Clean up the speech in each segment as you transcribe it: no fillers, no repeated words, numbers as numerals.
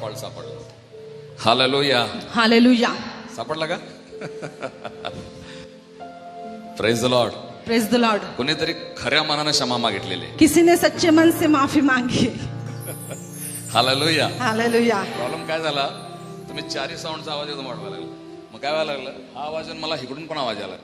Fault सापडलं. Hallelujah. Hallelujah. सापडला का? Praise the Lord. Praise the Lord. कोणीतरी खऱ्या मनाने क्षमा मागितलेली. किसी ने सच्चे मन से माफी मांगी. हालेलुया. हालेलुया. प्रॉब्लेम काय झाला, तुम्ही चारी साऊंडचा आवाज एकदम वाढवायला लागला. मग काय व्हायला लागलं, हा आवाज आणि मला इकडून पण आवाज आला.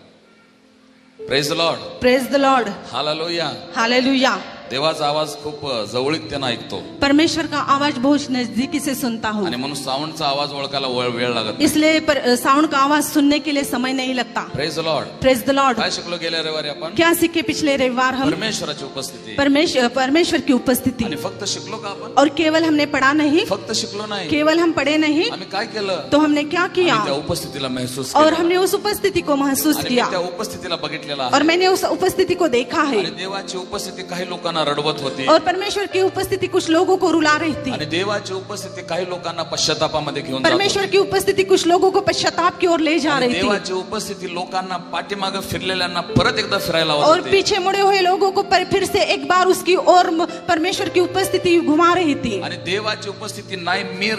Praise the Lord. Praise the Lord. Hallelujah. Hallelujah. देवाचा आवाज खूप जवळीकतेने ऐकतो. परमेश्वर का आवाज बहुत नजदीकी से सुनता हूँ. आणि म्हणून साऊंडचा आवाज ओळखायला वेळ लागत. इसलिए साउंड का आवाज सुनने के लिए समय नहीं लगता. Praise the Lord. Praise the Lord. काय शिकलो गेल्या रविवारी आपण? क्या सीखे पिछले रविवार हम? परमेश्वराची उपस्थिती. परमेश्वर की उपस्थिति. आणि फक्त शिकलो का आपण? और केवल हमने पढ़ा नहीं, फक्त शिकलो नाही, केवल हम पढ़े नहीं, आम्ही काय केलं, तो हमने क्या किया, त्या उपस्थितीला महसूस और केलं. हमने उस उपस्थिति को महसूस आणि किया, मी त्या उपस्थितीला बघितलेला और आहे. मैंने उस उपस्थिति को देखा है. आणि देवाची उपस्थिती काही लोकांना रडवत होती. और परमेश्वर की उपस्थिति कुछ लोगों को रुला रही थी. आणि देवाची उपस्थिती काही लोकांना पश्चातापामध्ये घेऊन जात परमेश्वर होती. की उपस्थिति कुछ लोगों को पश्चाताप की ओर ले जा आणि रही थी. देवाची उपस्थिती लोकांना पाठीमागे फिरलेल्यांना परत एकदा फिरायला और लावत होती. पीछे मुड़े हुए लोगों को फिर से एक बार उसकी ओर परमेश्वर की उपस्थिति घुमा रही थी. आणि देवाची उपस्थिती नाही, मी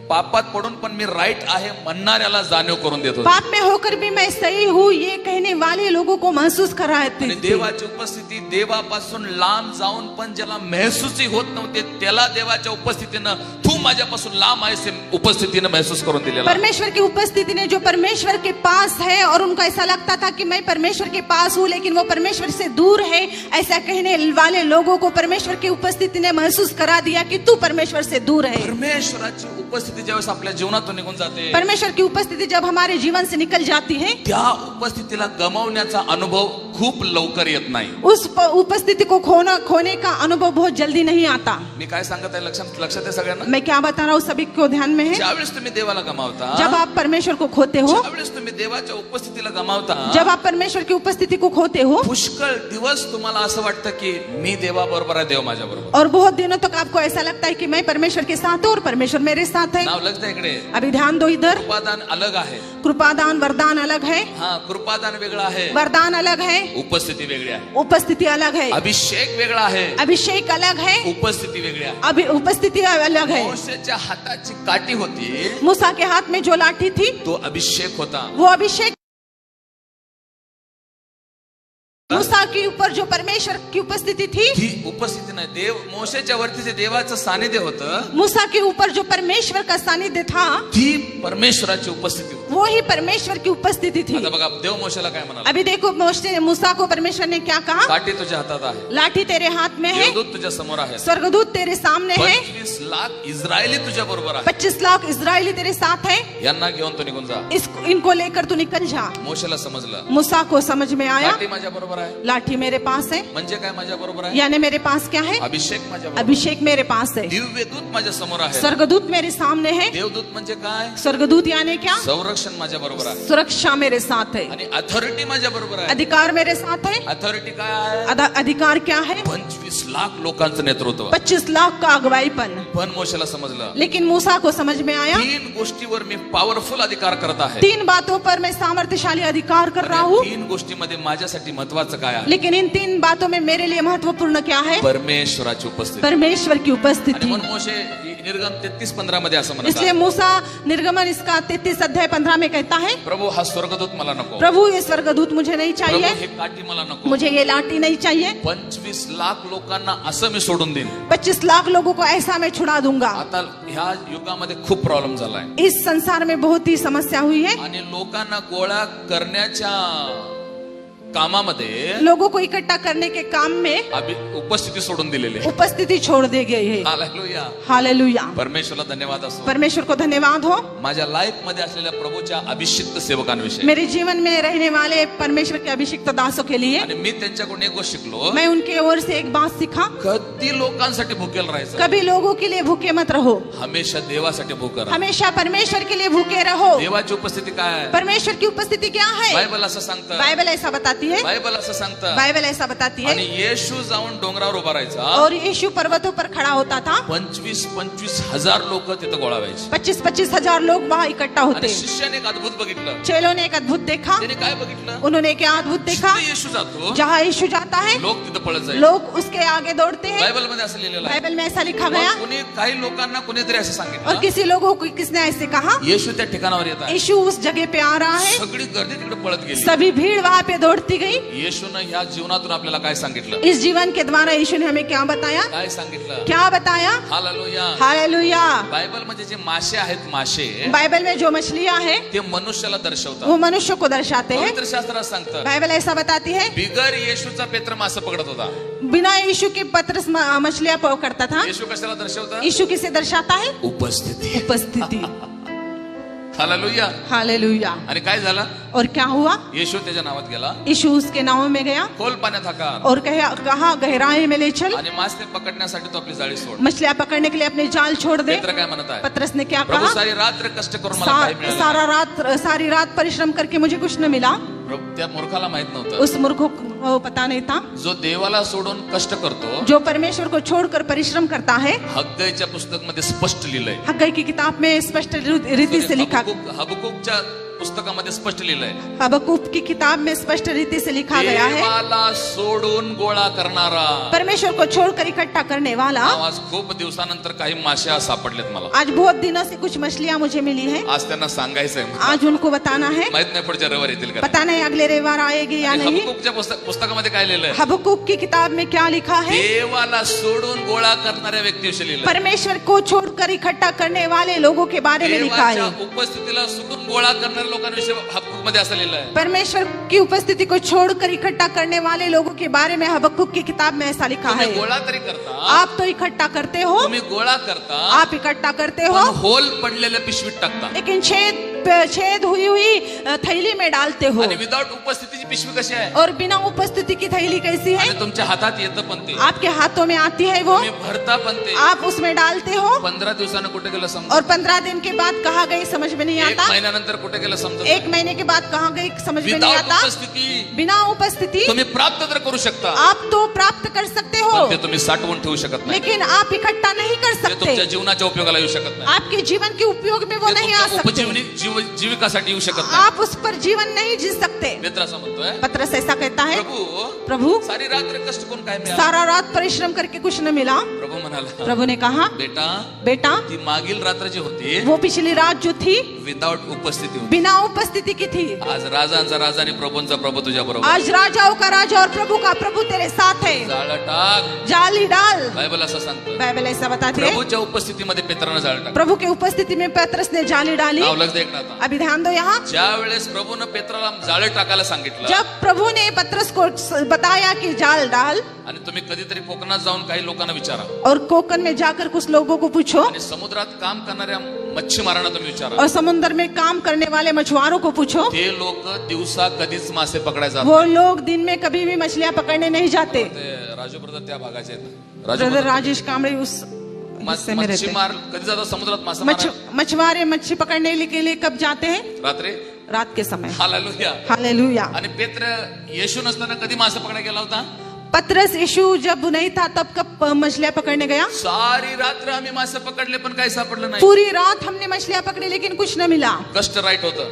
पापात पडून पण मी राईट आहे म्हणणाऱ्याला जाणीव करून देत होतो. पाप में होकर भी मैं सही हूँ ये कहने वाले लोगों को महसूस कराते आणि थे. देवाची उपस्थिती देवापासून लांब जाऊन पण ज्याला महसूसही होत नव्हते त्याला देवाच्या उपस्थितीनं तू माझ्यापासून लांब आहेस उपस्थितीनं महसूस करून दिलेला. परमेश्वर की उपस्थिति ने जो परमेश्वर के पास है और उनको ऐसा लगता था कि मैं परमेश्वर के पास हूँ लेकिन वो परमेश्वर से दूर है, ऐसा कहने वाले लोगों को परमेश्वर की उपस्थिति ने महसूस करा दिया कि तू परमेश्वर से दूर है. परमेश्वराची उपस्थिती ज्यावेळेस आपल्या जीवनातून निघून जाते, परमेश्वर की उपस्थिति जब हमारे जीवन से निकल जाती है, त्या उपस्थितीला गमावण्याचा अनुभव खूप लवकर येत नाही. उस उपस्थिति को खोने का अनुभव बहुत जल्दी नहीं आता. मी काय सांगत आहे लक्षात आहे सगळ्यांना? मैं क्या बता रहा हूँ सभी को ध्यान में है. ज्यावेळेस तुम्ही देवाला गमावता, जब आप परमेश्वर को खोते हो, ज्यावेळेस तुम्ही देवाच्या उपस्थितीला गमावता, जब आप परमेश्वर की उपस्थिति को खोते हो, पुष्कळ दिवस तुम्हाला असं वाटतं की मी देवा बरोबर आहे, देव माझ्या बरोबर. और बहुत दिनों तक आपको ऐसा लगता है कि मैं परमेश्वर के साथ हूँ और परमेश्वर मेरे साथ है. नाव लगतं इकडे. अभी ध्यान दो इधर. कृपादान अलग आहे. कृपादान वरदान अलग है. हा, कृपादान वेगळा आहे, वरदान अलग है, उपस्थिती वेगळी आहे. उपस्थिति अलग है. अभिषेक वेगळा आहे, अभिषेक अलग है, उपस्थिती वेगळी आहे. अभी उपस्थिति अलग है. मोशेच्या हाताची काठी होती, मूसा के हाथ में जो लाठी थी तो अभिषेक होता. वो अभिषेक. मूसा के ऊपर जो परमेश्वर की उपस्थिति थी, ही उपस्थिती नाही. देव मोशेच्या वरती जे देवाचं सानिध्य होतं, मूसा के ऊपर जो परमेश्वर का सानिध्य था, ती परमेश्वराची उपस्थिती होती. वो ही परमेश्वर की उपस्थिति थी. आता बघा देव मोशेला काय म्हणाला? अभी देखो मूसा को परमेश्वर ने क्या कहा? काठी तुझ्या हातात आहे, लाठी तेरे हाथ में है, देवदूत तुझ्या समोर आहे, स्वर्गदूत तेरे सामने है, 25 लाख इस्रायली तुझ्या बरोबर आहे, 25 लाख इजरायली तेरे साथ है, यांना घेऊन तू निघून जा. इनको लेकर तू निकल जा. मोशेला समजलं, मूसा को समझ में आया, काठी माझ्या बरोबर आहे, लाठी मेरे पास है, म्हणजे काय माझ्या बरोबर आहे, यानी मेरे पास क्या है? अभिषेक माझ्या बरोबर, अभिषेक मेरे पास है, दिव्यदूत माझ्या समोर आहे, स्वर्गदूत मेरे सामने है. देवदूत म्हणजे काय? स्वर्गदूत यानी क्या? संरक्षण माझ्या बरोबर आहे, सुरक्षा मेरे साथ है, आणि अथॉरिटी माझ्या बरोबर आहे. अधिकार मेरे साथ है. अथॉरिटी काय आहे? अधिकार क्या है? 25 लाख लोकांचं नेतृत्व. 25 लाख का अगुवाईपन. पण मोशेला समजलं, लेकिन मूसा को समझ में आया, 3 गोष्टीवर मी पॉवरफुल अधिकार करत आहे, 3 बातों पर मैं सामर्थ्यशाली अधिकार कर रहा हूँ. 3 गोष्टीमध्ये माझ्यासाठी महत्वाचं काय आहे? लेकिन इन 3 बातों में मेरे लिए महत्वपूर्ण क्या है? परमेश्वराची उपस्थिती. परमेश्वर की आणि उपस्थिति. म्हणून मोशे निर्गम 33:15 मध्ये असं म्हणत इसलिए आहे, मूसा निर्गमन इसका 33 अध्याय 15 में कहता है, प्रभू हा स्वर्गदूत मला नको, प्रभु ये स्वर्गदूत मुझे नहीं प्रभू चाहिए, हे काठी मला नको, मुझे ये लाठी नहीं चाहिए. 25 लाख लोकांना असं मी सोडून देईन. 25 लाख लोगों को ऐसा मैं छुड़ा दूंगा. आता ह्या युगामध्ये खूप प्रॉब्लेम झालाय, इस संसार में बहुत ही समस्या हुई है. आणि लोकांना गोळा करण्याच्या कामामध्ये लोगों को इकट्ठा करने के काम में उपस्थिती सोडून दिलेली आहे. उपस्थिति छोड़ दी गई है. हालेलुया. हालेलुया. परमेश्वरला धन्यवाद असो. परमेश्वर को धन्यवाद हो माझ्या लाईफ मध्ये असलेल्या प्रभूच्या अभिषिक्त सेवकांविषयी, मेरे जीवन में रहने वाले परमेश्वर के अभिषिक्त दासों के लिए. आणि मी त्यांच्याकडून एक गोष्ट शिकलो, मैं उनके ओर से एक बात सीखा, कधी लोकांसाठी भुकेल राहायचं, कभी लोगों के लिए भूखे मत रहो, हमेशा देवासाठी भूक राहा. हमेशा परमेश्वर के लिए भूखे रहो. देवाची उपस्थिती काय आहे? परमेश्वर की उपस्थिति क्या है? बायबल असं सांगतं, बाइबल ऐसा बताती बताती है, बायबल असं सांगतं बाइबल ऐसा बताती है। आणि येशू जाऊन डोंगरावर उभा राहायचा, और यीशु पर्वतों पर खड़ा होता था, 25,000 हजार लोक तिथं गोळा व्हायचे 25,000 हजार लोग वहाँ इकट्ठा आणि होते। शिष्याने एक अद्भुत बघितलं। चेलों ने एक अद्भुत देखा। त्याने काय बघितलं? उन्होंने क्या अद्भुत देखा? जिथे येशू जातो जहाँ यीशु जाता है लोक तिथं पळत जायचे। लोग उसके आगे दौड़ते हैं। बायबल मध्ये असं लिहिलेलं आहे। बाइबल में ऐसा लिखा गया। मग कुणी काही लोकांना कुणीतरी असं और सांगितलं, किसी लोगों को किसने ऐसे कहा, येशू त्या ठिकाणावर येत आहे। यीशु उस जगह पे आ रहा है। सगळी गर्दी तिकडे पळत गेली। सभी भीड़ वहाँ पे दौड़ती गई। येशूनं ह्या जीवनातून आपल्याला काय सांगितलं? इस जीवन के द्वारा यीशु ने हमें क्या बताया? काय सांगितलं? क्या बताया? हालेलुया। हालेलुया। बायबल मध्ये जे मासे आहेत, मासे बाइबल में जो मछलियां हैं ते मनुष्याला दर्शवतात। वो मनुष्य को दर्शाते हैं। पवित्र शास्त्रात सांगतं, बाइबल ऐसा बताती है, बिगर येशूचा पेत्र मासे पकडत होता। बिना यीशु के पत्रस मछलियां पकड़ता था। येशू कशाला दर्शवतं? यीशु किसे दर्शाता है? उपस्थिती। उपस्थिति। हालेलुया। हालेलुया। आणि काय झालं? और क्या हुआ? येशू त्याच्या नावात गेला, यीशु उसके नाव में गया खोल पाण्यात हाका और कहा गहराई में ले चल, आणि मासे पकडण्यासाठी तो आपली जाळी सोड। मछलियां पकड़ने के लिए अपने जाल छोड़ दे। पेत्र काय म्हणत आहे? पतरस ने क्या प्रभू कहा? सारी रात्र कष्ट करून मला काही मिळालं नाही। सारी रात परिश्रम करके मुझे कुछ न मिला। प्रभू, त्या मूर्खाला माहित नव्हतं, उस मूर्ख को पता नहीं था, जो देवाला सोडून कष्ट करतो, जो परमेश्वर को छोड़कर परिश्रम करता है। हग्गाईच्या पुस्तकामध्ये स्पष्ट लिहिलंय, हग्गाई की किताब में स्पष्ट रीति से लिखा, हबकुकच्या पुस्तकामध्ये स्पष्ट लिहिलंय, हबक्कूक की किताब में स्पष्ट रीति से लिखा गया है, देवाला सोडून गोळा करणारा, परमेश्वर को छोड़कर इकट्ठा करने वाला। आज खूप दिवसानंतर काही मासे सापडलेत मला। आज बहुत दिनों से कुछ मछलियां मुझे मिली है। आज त्यांना सांगायचंय, आज उनको बताना है। माहित नाही पुढच्या रविवारी येतील का। पता नहीं अगले रविवार आएगी या नहीं। हबकुकच्या पुस्तकामध्ये काय लिहिलंय? हबक्कूक की किताब में क्या लिखा है? देवाला सोडून गोळा करणाऱ्या व्यक्तीविषयी लिहिलंय, परमेश्वर को छोड़कर इकट्ठा करने वाले लोगों के बारे में लिखा है। देवाच्या उपस्थितीला सोडून गोळा करणाऱ्या लोकांविषयी हबकुक मध्ये असं लिहिलंय। परमेश्वर की उपस्थिति को छोड़कर इकट्ठा करने वाले लोगों के बारे में हबक्कूक की किताब में ऐसा लिखा है। तुम्ही गोळा तरी करता, आप तो इकट्ठा करते हो, तुम्ही गोळा करता, आप इकट्ठा करते पण हो, होल पडलेल्या पिशवीत टाकता लेकिन छेद हुई थैली में डालते हो। आणि विदाउट उपस्थितीची पिशवी कशी आहे? और बिना उपस्थिति की थैली कैसी है? आणि तुमच्या हातात येतं पण ते, आपके हाथों में आती है वो, तुम्ही भरता पण ते, आप उसमें डालते हो। 15 दिवसानं कुठे गेलं समजत, और 15 दिन के बाद कहाँ गई समझ में नहीं 1 आता। महिन्यानंतर कुठे गेलं समजत, 1 महीने के बाद कहाँ गई समझ में नहीं विदाउट आता। उपस्थिती बिना उपस्थिति तुम्ही प्राप्त तर करू शकता, आप तो प्राप्त कर सकते हो, पण ते तुम्ही साठवून ठेवू शकत नाही, लेकिन आप इकट्ठा नहीं कर ते तुमच्या सकते। जीवनाच्या उपयोगाला येऊ शकत नाही, आपके जीवन के उपयोग में वो ते नहीं आ तुमच्या सकते। जीविकासाठी येऊ शकत नाही। आप उस पर जीवन नहीं जी सकते। मित्र असं म्हणतोय, पतरस ऐसा कहता है, प्रभू प्रभु सारी रात्र कष्ट करून काय मिळालं? सारा रात परिश्रम करके कुछ न मिला। प्रभू म्हणाला, प्रभु ने कहा, बेटा ती मागील रात्र जी होती वो पिछली रात जो थी विदाउट उपस्थिती होती। बिना उपस्थिति की थी। आज राजांचा राजा आणि प्रभूंचा प्रभू तुझ्या बरोबर, आज राजाओं का राजा और प्रभु का प्रभु तेरे साथ है। जाळं टाक, जाली डाल। बायबल असं सांगतं, बाइबल ऐसा बताती है, प्रभूच्या उपस्थितीमध्ये पेत्रानं जाळं टाक। प्रभु की उपस्थिति में पतरस ने जाली डाली। नाव लक्ष दे एक नाता, अभी ध्यान दो यहाँ, ज्या वेळेस प्रभूनं पेत्राला जाळं टाकायला सांगितलं, जब प्रभु ने पतरस को बताया कि जाल डाल, आणि तुम्ही कधीतरी कोकणात जाऊन काही लोकांना विचारा, और कोकन में जाकर कुछ लोगों को पूछो, आणि समुद्रात काम करणाऱ्या मच्छीमारांना तुम्ही विचारा, और समुद्र में काम करने वाले मछुआरों को पूछो, ते लोक दिवसा कधीच मासे पकडायला जात वो नाही। लोग दिन में कभी भी मछलियां पकड़ने नहीं जाते। ते राजू ब्रदर त्या भागाचे आहेत, राजू ब्रदर brother राजेश कामरे उस हिस्से में रहते हैं। मच्छीमार कधी जातात समुद्रात मासे मारायला? मछुआरे मच्छी पकड़ने के लिए कब जाते हैं? रात्री। रात के समय। हालेलुया। हालेलुया। आणि पेत्र येशू नसताना कधी मासे पकडायला गेला होता? पतरस यीशु जब नहीं था तब कब मछलियां पकड़ने गया? सारी रात्र आम्ही मासे पकडले पण काही सापडलं नाही। पूरी रात हमने मछलियां पकड़ी लेकिन कुछ न मिला। कष्ट राईट होतं,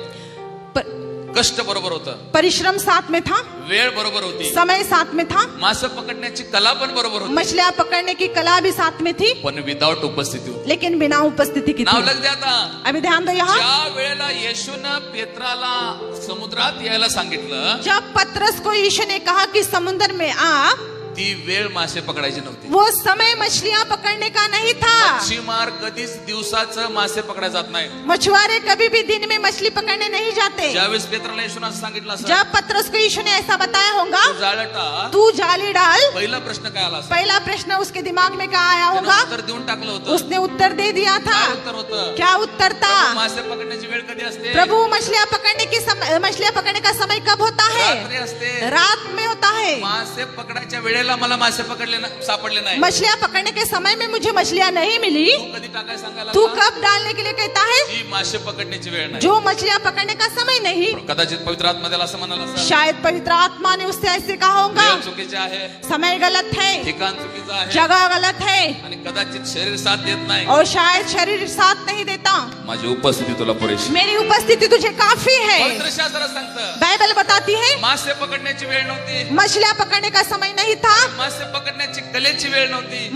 कष्ट बरोबर होतं, परिश्रम साथ में था, वेळ बरोबर होती, समय साथ में था, मासे पकडण्याची कला पण बरोबर होती, मछलियां पकड़ने की कला भी साथ में थी, पण विदाउट उपस्थिती होती। लेकिन बिना उपस्थिति की नाव थी। लग द्या आता, अभी ध्यान दो यहाँ, ज्या वेळेला येशूनं पेत्राला समुद्रात यायला सांगितलं, जब पतरस को यीशु ने कहा कि समुद्र में आ, ती वेळ मासे पकडायची नव्हती। वो समय मछलियां पकड़ने का नहीं था। मच्छीमार कधीच दिवसाचं मासे पकडायला जात नाही। मछुआरे कभी भी दिन में मछली पकड़ने नहीं जाते। ज्यावेळेस पेत्राला येशूनं असं सांगितलं असं, जब पतरस को यीशु ने ऐसा बताया होगा, तू जाळं टाक, तू जाली डाल, पहिला प्रश्न काय आला असेल? पहला प्रश्न उसके दिमाग में क्या आया त्यानं होगा? उत्तर देऊन टाकलं होतं। उसने उत्तर दे दिया था। काय उत्तर होतं? क्या उत्तर था? मासे पकडण्याची वेळ कधी असते? प्रभु मछलियां पकड़ने का समय कब होता है? रात्री असते। रात में होता है। मासे पकडायच्या वेळेला वेळेला मला मासे पकडले सापडले नाही. मछलियां पकड़ने के समय में मुझे मछलियां नहीं मिली. तू कधी टाकाय सांगायला तू लागला? कब डालने के लिए कहता है? जी मासे पकडण्याची वेळ नाही. जो मछलियां पकड़ने का समय नहीं. कदाचित पवित्र आत्मा त्याला असं म्हणाला असेल. शायद पवित्र आत्मा ने उससे ऐसे कहा होगा, वेळ चुकीचे आहे, समय गलत है, ठिकाण चुकीचं आहे, जगह गलत है, आणि कदाचित शरीर साथ देत नाही. और शायद शरीर साथ नहीं देता. माझी उपस्थिती तुला पुरेशी. मेरी उपस्थिती तुझे काफी है. पवित्र शास्त्र सांगतं बाइबल बताती है मासे पकडण्याची वेळ नव्हती, मछलियां पकड़ने का समय नहीं था. मासे पकडण्याची कलेची वेळ नव्हती.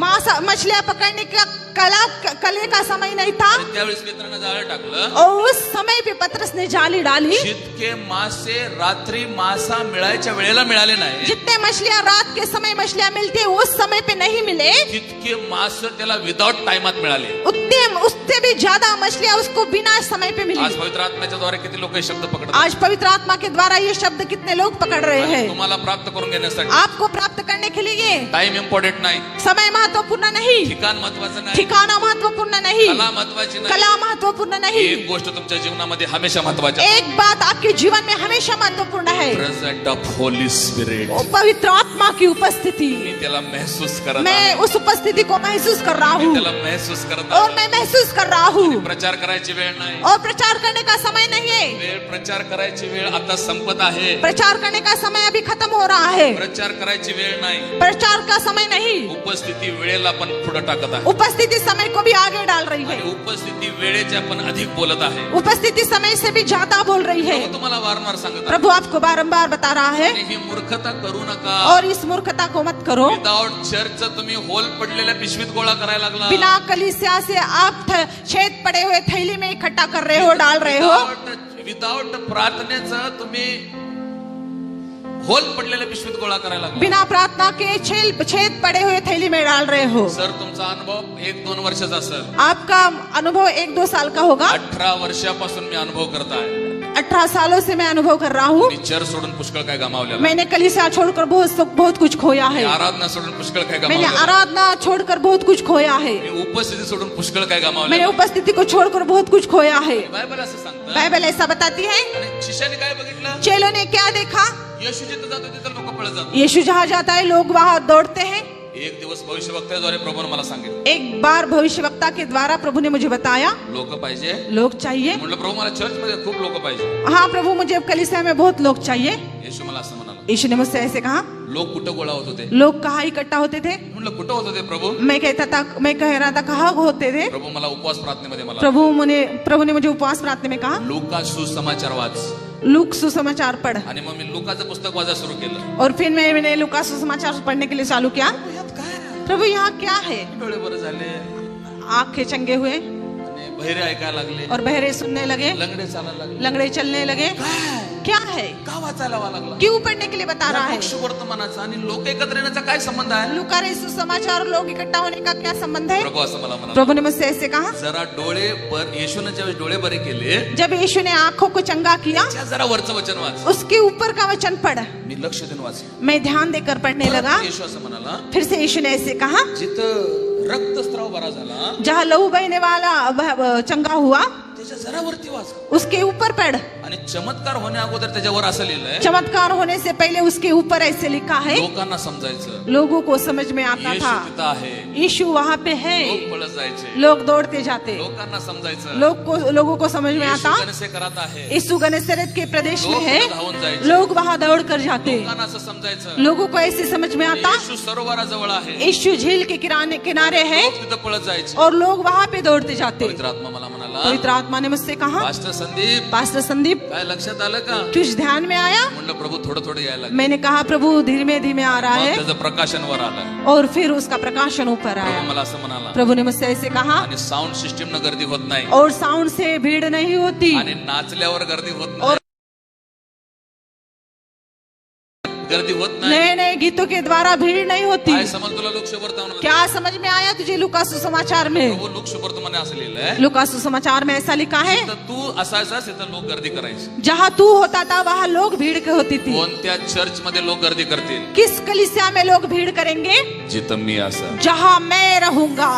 मछलियां पकड़ने का कले का समय नहीं था. त्यावेळेस मित्रांना जाळं टाकलं. और उस समय पे पतरस ने जाली डाली. जितके मासे रात्री मासा मिळायच्या वेळेला मिळाले नाही, जितने मछलियां रात के समय मछलियां मिलती है उस समय पे नहीं मिले, तितके मास त्याला विदाउट टाइमात मिळाले. उतने उससे भी ज्यादा मछलियां उसको बिना समय पे मिली. आज पवित्र आत्म्याच्या द्वारे किती लोक हे शब्द पकडतात. आज पवित्र आत्मा के द्वारा ये शब्द कितने लोग पकड़ रहे आणि हैं. तुम्हाला प्राप्त करून घेण्यासाठी आपको प्राप्त करने के लिए टाइम इम्पॉर्टंट नाही, समय महत्वपूर्ण नहीं, ठिकाण महत्वाचं नाही, ठिकाना महत्वपूर्ण नहीं, कला महत्वाची नाही. कला महत्वपूर्ण नहीं. एक गोष्ट तुमच्या जीवनामध्ये हमेशा महत्वाची आहे. एक बात आपके जीवन में हमेशा महत्वपूर्ण है, प्रेझेंट ऑफ होली स्पिरिट. वो पवित्र आत्मा की उपस्थिति. मी त्याला महसूस करत मैं आहे. उस उपस्थिति को महसूस कर रहा मी हूँ त्याला महसूस करत और आहे. मैं महसूस कर रहा हूँ. प्रचार करायची वेळ नाही, और प्रचार करने का समय नहीं है. वेळ प्रचार करायची वेळ आता संपत आहे. प्रचार करने का समय अभी खत्म हो रहा है. प्रचार करायची वेळ नाही, प्रचार का समय नहीं. उपस्थिती वेळेला पण पुढे टाकत आहे. उपस्थिति समय को भी आगे डाल रही है. आणि उपस्थिती वेळेच्या पण अधिक बोलत आहे. उपस्थिति समय से भी ज्यादा बोल रही है. प्रभू तुम्हाला वारंवार सांगत आहे, प्रभु आपको बारंबार बता रहा है, आणि ही मूर्खता करू नका. और इस मूर्खता को मत करो. विदाउट चर्च तुम्ही होल पडलेल्या पिशवीत गोळा करायला लागला. बिना कलीसिया से आप छेद पड़े हुए थैली में इकट्ठा कर रहे हो, डाल रहे हो. विदाउट प्रार्थनेचं तुम्ही होल पडलेल्या पिशवीत गोळा करायला लागला. बिना प्रार्थना के छेद पड़े हुए थैली में डाल रहे हो. सर तुमचा अनुभव 1-2 वर्षाचा असेल. आपका अनुभव 1-2 साल का होगा. 18 वर्षापासून मी अनुभव करत आहे. 18 सालों से मैं अनुभव कर रहा हूँ. मी चर्च सोडून पुष्कळ काय गमावलेलं. मैंने कलीसिया छोड़कर बहुत कुछ खोया है. आराधना सोडून पुष्कळ काय मैंने गमावलेलं. आराधना छोड़कर बहुत कुछ खोया है. मी उपस्थिती सोडून पुष्कळ काय मैंने गमावलेलं. उपस्थिति को छोड़कर बहुत कुछ खोया है. बायबल असं सांगतं. बाइबल ऐसा बताती है. आणि शिष्याने काय बघितलं. चेलों ने क्या देखा. येशू जिथं जातो तिथं लोक पळत जातात. यीशु जहाँ जाता है लोग वहाँ दौड़ते हैं. एक दिवस भविष्यवक्त्याद्वारे प्रभूने मला सांगितलं, एक बार भविष्यवक्ता के द्वारा प्रभु ने मुझे बताया, लोक पाहिजे. लोग चाहिए. म्हटलं प्रभू मला चर्च मध्ये खूप लोक पाहिजे. हाँ प्रभु, मुझे कलीसिया में बहुत लोग चाहिए. येशू मला असं म्हणाला. यीशु ने मुझसे ऐसे कहा. लोक कुठं गोळा होत होते. लोग कहाँ इकट्ठा होते थे. म्हटलं कुठं होत होते प्रभू. मैं कह रहा था कहाँ होते थे. प्रभू मला उपवास प्रार्थनेमध्ये मला. प्रभु ने मुझे उपवास प्रार्थना में कहा, लूका सुसमाचार वाच. लूक सुसमाचार पढ़. आणि मग मी लूकाचं पुस्तक वाचा सुरू केलं. और फिर मैंने लूका सुसमाचार पढ़ने के लिए चालू किया. यात काय रे? प्रभु यहाँ क्या है. डोळे बरं झाले, आंखें चंगे हुए आणि बहिरे ऐकायला लागले, और बहरे सुनने लगे, लंगडे चालायला लागले. लंगड़े चलने लगे. काय क्या है. का वाचायला लागला. क्यों पढ़ने के लिए बता रहा है. मोक्ष वर्तमानाचा आणि लोक एकत्र येण्याचा काय संबंध आहे. लूका रे सुसमाचार और लोग इकट्ठा होने का क्या संबंध है. प्रभू असं मला म्हणाला. प्रभु ने मुझसे ऐसे कहा. जरा डोळे येशूने ज्यावेळेस डोळे बरे केले, जब यीशु ने आंखों को चंगा किया, त्या जरा वरचं वचन वाच. उसके ऊपर का वचन पढ़. मी लक्ष देऊन वाच. मैं ध्यान देकर पढ़ने लगा. येशू असं म्हणाला, फिर से यीशु ने ऐसे कहा, जिथं रक्तस्राव बरा झाला जहाँ लहू बहने वाला चंगा हुआ, त्याच्या जरा वरती वाच. उसके ऊपर पढ़. आणि चमत्कार होण्या अगोदर त्याच्यावर असं लिहिलंय, चमत्कार होने से पहले उसके ऊपर ऐसे लिखा है. लोकांना समजायचं लोगों को समझ में आता येशू था, तिथं आहे. यीशु वहाँ पे है. लोक पळत जायचे, लोग दौड़ते जाते. लोकांना समजायचं लोगों को समझ में येशू आता. गणसे करत आहे. यीशु गनसरत के प्रदेश में लोग है. धावून जायचे, लोग वहाँ दौड़ कर जाते. लोकांना असं समजायचं लोगों को ऐसे समझ में आता. येशू सरोवराजवळ आहे. यीशु झील के किनारे है लोक तिथं पळत जायचे. और लोग वहाँ पे दौड़ते जाते. पवित्र आत्मा मला म्हणाला, पवित्र आत्मा ने मुझसे कहा, पास्टर संदीप पास्टर संदीप काय लक्षात आलं का. कुछ ध्यान में आया. म्हणलं प्रभू थोडं थोडं यायला लागलं. मैंने कहा प्रभु धीमे धीमे आ रहा मग है. त्याचं प्रकाशन वर आलं. और फिर उसका प्रकाशन ऊपर प्रभू आया. मला असं म्हणाला, प्रभु ने मुझसे ऐसे कहा, आणि साऊंड सिस्टीम न गर्दी होत नाही, और साउंड से भीड़ नहीं होती, आणि नाचल्यावर गर्दी होत और नाही, गर्दी होत नाही. नए नए गीतों के द्वारा भीड़ नहीं होती. काय समज तुला लोक शुभवर्तमान. क्या समझ में आया तुझे लूका सुसमाचार में. प्रभू लोक शुभवर्तमान असं लिहिलंय, लूका सुसमाचार में ऐसा लिखा है, तर तू असायचास तिथं लोक गर्दी करायची. जहाँ तू होता था वहाँ लोग भीड़ के होती थी. कोणत्या चर्च मध्ये लोक गर्दी करतील. किस कलीसिया में लोग भीड़ करेंगे. जिथं मी असं. जहाँ मैं रहूंगा.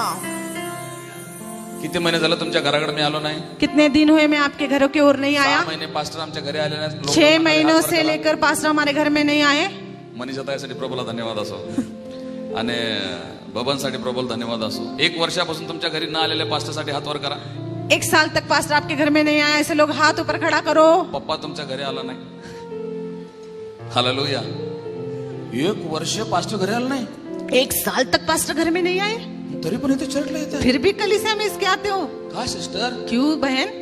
किती महिने झालं तुमच्या घराकडे मी आलो नाही. कितने दिन हुए मैं आपके घरों की ओर नहीं 6 आया. महिने पास्टर आमच्या घरी आले नाही. 6 महीनों से लेकर पास्टर हमारे घर में नहीं आए. मनीषा ताईसाठी प्रभूला धन्यवाद असो. आणि बबनसाठी प्रबल धन्यवाद असो. 1 वर्षापासून तुमच्या घरी न आलेल्या पास्टरसाठी हात वर करा. 1 साल तक पास्टर आपके घर में नहीं आया, ऐसे लोग हाथ ऊपर खड़ा करो. पप्पा तुमच्या घरी आला नाही. हालेलुया. 1 वर्ष पास्टर घरी आला नाही, 1 साल तक पास्टर घर में नहीं आए, तरी पण इथे चर्चला येते. फिर भी कलीसिया में इसके आते हो. का सिस्टर? क्यों बहन?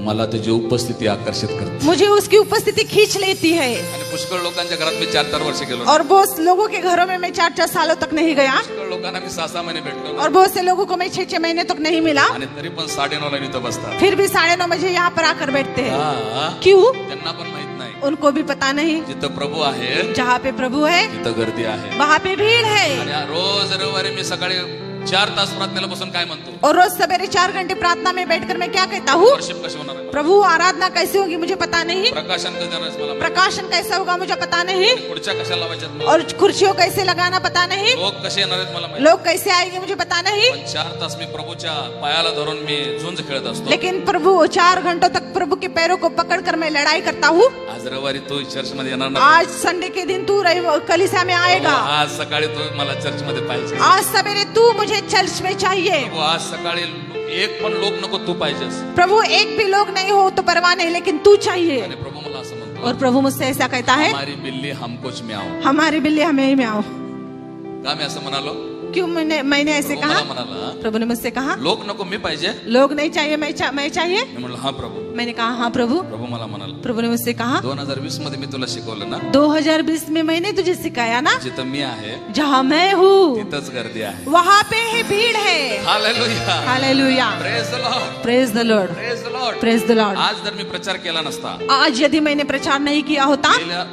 मला त्याची उपस्थिती आकर्षित करते. मुझे उसकी उपस्थिति खींच लेती है. आणि पुष्कळ लोकांच्या घरात मी 4-4 वर्ष गेलो. और बहुत लोगों के घरों में मैं 4-4 सालों तक नहीं गया. पुष्कळ लोकांना मी 6-6 महिने भेटलो. और बहुत से लोगों को मैं 6-6 महीने तक नहीं मिला. आणि तरी पण 9:30 ला इथं बसतात. फिर भी 9:30 बजे यहाँ पर आकर बैठते हैं. हा. क्यों? त्यांना पण माहित नाही, उनको भी पता नहीं, जिथं प्रभू आहे जहाँ पे प्रभु है तिथं गर्दी आहे. वहाँ पे भीड़ है. आणि रोज रविवारी मी सकाळी 4 तास प्रार्थनेला बसून काय म्हणतो? और रोज सवेरे 4 घंटे प्रार्थना में बैठकर मैं क्या कहता हूँ? वर्शिप कशी होणार आहे? प्रभु आराधना कैसी होगी मुझे पता नहीं. प्रकाशन कधी होणार आहे मला माहित प्रकाशन कैसा होगा मुझे पता नहीं. नाही. खुर्च्या कशा लावायच्यात मला और कुर्सियों कैसे लगाना पता नहीं. लोक कसे येणार आहेत मला माहित. लोग कैसे आएंगे मुझे पता नहीं. पण 4 तास मी प्रभूच्या पायाला धरून मी झुंज खेळत असतो. लेकिन प्रभु 4 घंटों तक प्रभु के पैरों को पकड़कर मैं लड़ाई करता हूँ. आज रविवारी तू चर्च मध्ये येणार ना? आज संडे के दिन तू कलीसिया में आएगा. आज सकाळी तू मला चर्च मध्ये पाहिजे. आज सवेरे तू मुझे चर्च में चाहिए. प्रभू आज सकाळी एक पण लोक नको, तू पाहिजेस. प्रभु एक भी लोग नहीं हो तो परवाह नहीं, लेकिन तू चाहिए. आणि प्रभू मला असं म्हणतो, और प्रभु मुझसे ऐसा कहता है, हमारी बिल्ली हमकोच में आओ. हमारी बिल्ली हमें ही में आओ. का मी असं म्हणालो? क्यों मैंने ऐसे प्रभू कहा? मला म्हणाला, प्रभु ने मुझसे कहा लोक नको, मी पाहिजे. लोग नहीं चाहिए, मैं चाहिए. मी म्हणलं हा प्रभू. मैंने कहा हाँ प्रभु. प्रभू मला म्हणाला, प्रभु ने मुझसे कहा 2020 मध्ये मी तुला शिकवलं ना, 2020 में मैंने तुझे सिखाया ना, जिथं मी आहे जहाँ मैं हूँ तिथंच गर्दी आहे. वहाँ पे है भीड़ है. Hallelujah. Hallelujah. Praise the Lord. Praise the Lord. Praise the Lord. Praise the Lord. आज जर मी प्रचार केला नसता, आज यदि मैंने प्रचार नहीं किया होता गेल्या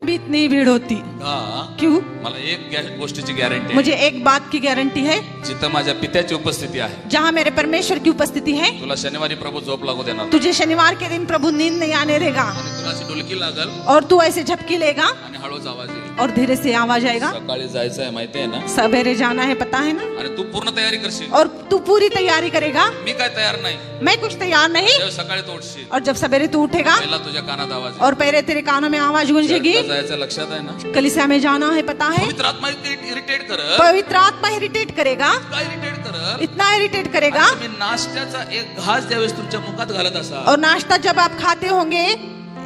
भी इतनी भीड़ होती. हा, क्यों? मला एक गोष्टीची गॅरंटी मुझे एक बात की गारंटी है, जिथं माझ्या पित्याची उपस्थिती आहे, जहाँ मेरे परमेश्वर की उपस्थिति है, तुला शनिवारी प्रभू झोप लागू देणार. तुझे शनिवार के दिन प्रभु नींद नहीं आने देगा. आणि तुला अशी डुलकी लागल और तू ऐसे झपकी लेगा आणि हळूच आवाज येईल. और धीरे से आवाज आएगा. सकाळी जायचं आहे माहिती आहे ना, सवेरे जाना है पता है ना. आणि तू पूर्ण तयारी करशील. और तू पूरी तैयारी करेगा. मी काय तयार नाही. मैं कुछ तैयार नहीं. जेव्हा सकाळी तू उठशील, और जब सवेरे तू उठेगा पहिला तुझ्या कानात आवाज येईल. और पहले तेरे कानों में आवाज गूंजेगी, चर्चला जायचं लक्षात आहे ना. कलीसिया में जाना है पता है. पवित्र आत्मा इरिटेट कर. पवित्र आत्मा इरिटेट करेगा, काय इरिटेट कर? इतना इरिटेट करेगा. तुम्ही नाश्त्याचा एक घास ज्यावेळेस तुमच्या मुखात घालत असाल और नाश्ता जब आप खाते होंगे,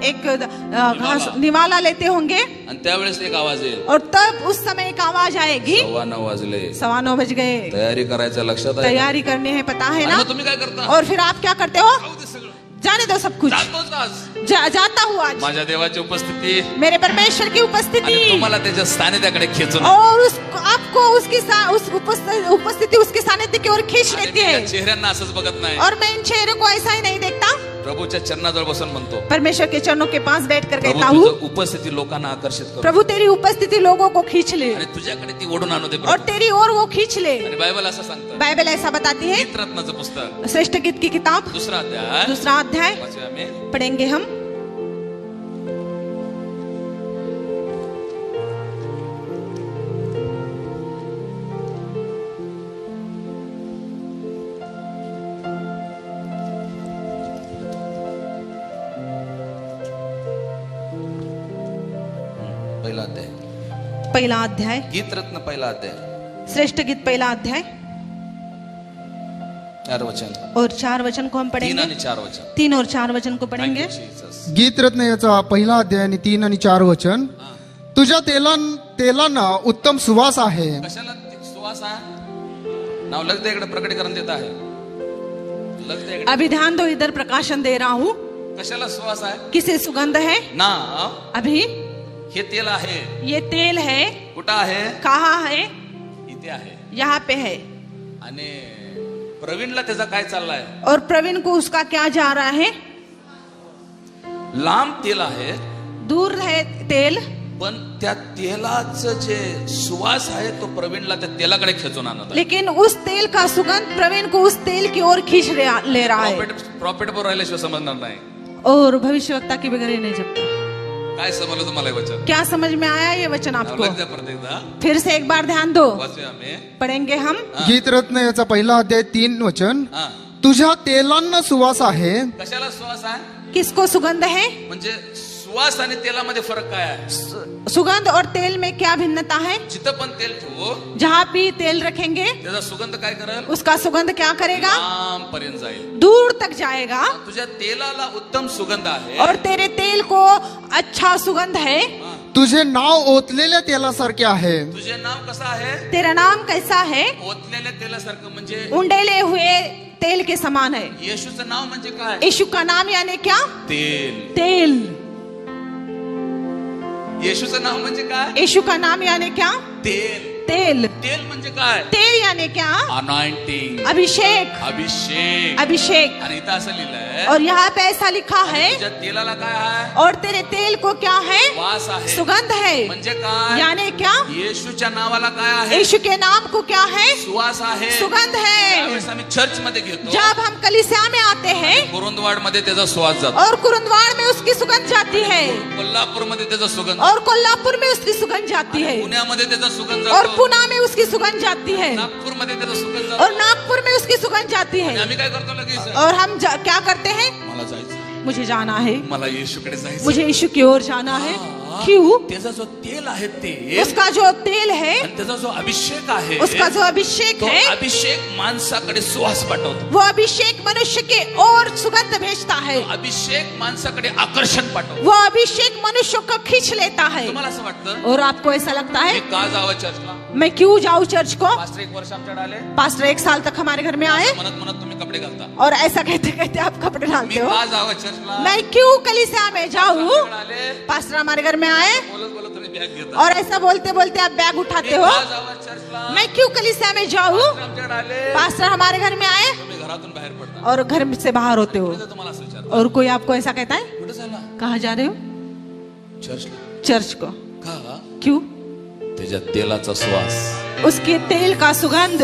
एक घास निवाला लेते होंगे, आणि त्यावेळेस एक आवाज येईल, और तब उस समय एक आवाज आएगी, 9:15 वाजले, 9:15 बज गए. तयारी करायचं लक्षात आहे ना? तैयारी करनी है पता है आणि ना. मग तुम्ही काय करता? और फिर आप क्या करते हो? खाऊ दे सगळं. जाने दो सब कुछ. जातोच आज. जाता हूँ आज. माझ्या देवाची उपस्थिती मेरे परमेश्वर की आणि उपस्थिति तुम्हाला त्याच्या सानिध्याकडे खेचून और आपको उस उपस्थिति उसके सानिध्य की ओर खींच आणि लेती मी त्या है. चेहऱ्यांना असंच बघत नाही. और मैं इन चेहरों को ऐसा ही नहीं देखता. प्रभूच्या चरणाजवळ बसून म्हणतो, परमेश्वर के चरणों के पास बैठकर प्रभू कहता हूँ, तुझं उपस्थिती लोकांना आकर्षित करू प्रभु तेरी उपस्थिति लोगों को खींच ले आणि तुझ्याकडे ती ओढून आणू दे और प्रभू. तेरी ओर वो खींच ले. आणि बायबल असं सांगतं, बाइबल ऐसा बताती है. गीतरत्नाचं पुस्तक श्रेष्ठ गीत की किताब 2रा अध्याय दूसरा अध्याय वाचूया आम्ही. पढ़ेंगे हम. पहिला अध्याय, पहला अध्याय, गीतरत्न पहिला अध्याय, श्रेष्ठ गीत पहला अध्याय 4 वचन, और 4 वचन को हम 3 पढ़ेंगे. आणि 4 वचन. 3 और 4 वचन को पढ़ेंगे. Thank you, Jesus. गीत रत्न याचा पहिला अध्याय आणि 3 आणि 4 वचन. तुझ्या तेलांना उत्तम सुवास आहे. कशाला सुवास आहे? नाव लग दे इकडे, प्रकटीकरण देत आहे. लग दे इकडे. अभी ध्यान दो, इधर प्रकाशन दे रहा हूँ. कशाला सुवास आहे? किसे सुगंध है? नाव अभी हे तेल आहे. ये तेल है. कुठं आहे? कहाँ है? इथे आहे. यहाँ पे है. आणि प्रवीणला त्याचा काय चाललाय? और प्रवीण को उसका क्या जा रहा है? लांब तेल आहे, दूर है तेल, पण त्या तेलाचं जे सुवास आहे तो प्रवीणला त्या तेलाकडे खेचून आणत आहे. लेकिन उस तेल का सुगंध प्रवीण को उस तेल की ओर खींच ले रहा है. प्रॉफिट बरोबर राहिल्याशिवाय समजणार नाही. और भविष्यवक्ता की बगैर ही नहीं जपता. काय समजलं तुम्हाला हे वचन? क्या समझ में आया ये वचन आपको? लग द्या परत एकदा. फिर से एक बार ध्यान दो, वाचूया आम्ही. पढ़ेंगे हम. गीत रत्न याचा पहिला अध्याय 3 वचन. हा. तुझ्या तेलांना सुवास आहे. कशाला सुवास आहे? किसको सुगंध है? म्हणजे सुवास आणि तेलामध्ये फरक काय आहे? सुगंध और तेल में क्या भिन्नता है? जिथं पण तेल ठेवू जहाँ भी तेल रखेंगे त्याचा सुगंध काय करेल? उसका सुगंध क्या करेगा? लांबपर्यंत जाईल. दूर तक जाएगा. तुझ्या तेलाला उत्तम सुगंध आहे. और तेरे तेल को अच्छा सुगंध है. तुझे नाव ओतलेल्या तेलासारखे आहे. तुझे नाव कसं आहे? तेरा नाम कैसा है? ओतलेल्या तेलासारखं म्हणजे उंडेले हुए तेल के समान है. येशूचं नाव म्हणजे काय? यीशु का नाम यानी क्या? तेल. तेल. येशूचं नाव म्हणजे काय? यीशु का नाम यानी क्या? तेल. तेल. तेल म्हणजे काय? तेल यानी क्या? अनॉइंटिंग. अभिषेक. अभिषेक. अभिषेक. आणि इथं असं लिहिलंय. और यहाँ पे ऐसा लिखा है. तुझ्या तेलाला काय आहे? और तेरे तेल को क्या है? वास आहे. सुगंध है. म्हणजे काय? यानी क्या? येशूच्या नावाला काय आहे? यीशु के नाम को क्या है? सुवास आहे. सुगंध है. त्यावेळेस आम्ही चर्च मध्ये घेतो. जब हम कलीसिया में आते हैं कुरुंदवाड मध्ये त्याचा सुवास जातो. और कुरुंदवाड़ में उसकी सुगंध जाती है. कोल्हापूर मध्ये त्याचा सुगंध. और कोल्हापुर में उसकी सुगंध जाती है. पुण्यामध्ये त्याचा सुगंध और जातो. पुणे में उसकी सुगंध जाती है. नागपूर मध्ये त्याचा सुगंध और जातो. नागपुर में उसकी सुगंध जाती आणि है. आम्ही काय करतो लगेच? और हम क्या करते हैं? मला जायचं, मुझे जाना है. मला येशूकडे जायचं. मुझे यीशु की ओर जाना है. हा. क्यों? त्याचा जो तेल आहे ते उसका जो तेल है, आणि त्याचा जो अभिषेक आहे उसका जो अभिषेक तो है, अभिषेक माणसाकडे सुवास पाठवतो. वो अभिषेक मनुष्य के और सुगंध भेजता है. अभिषेक माणसाकडे आकर्षण पाठवतो. वो अभिषेक मनुष्य को खींच लेता है. तुम्हाला असं वाटतं और आपको ऐसा लगता मी है का जावं चर्चला? मैं क्यों जाऊं चर्च को? पास्टर 1 वर्ष आमच्याकडे आले, पास्टर 1 साल तक हमारे घर में आए म्हणत म्हणत तुम्ही कपडे घालता. और ऐसा कहते कहते आप कपड़े मी डालते हो. का जावं चर्चला? मैं क्यों कलीसिया में जाऊं? आमच्याकडे आले, पास्टर हमारे घर में आए बोलत बोलत तुम्ही बॅग घेता. और ऐसा बोलते बोलते आप बैग मी उठाते हो. का जावं चर्चला? मैं क्यों कलीसिया में जाऊं? पास्टर आमच्याकडे आले, पास्टर हमारे घर में आए तुम्ही घरातून बाहेर पडता. और घर से बाहर होते हो. मी तर तुम्हाला असं विचारलं, और कोई आपको ऐसा कहता है कुठे झाला कहाँ जा रहे हो? चर्चला? चर्च को. का? क्यों? त्याच्या तेलाचा सुवास. उसके तेल का सुगंध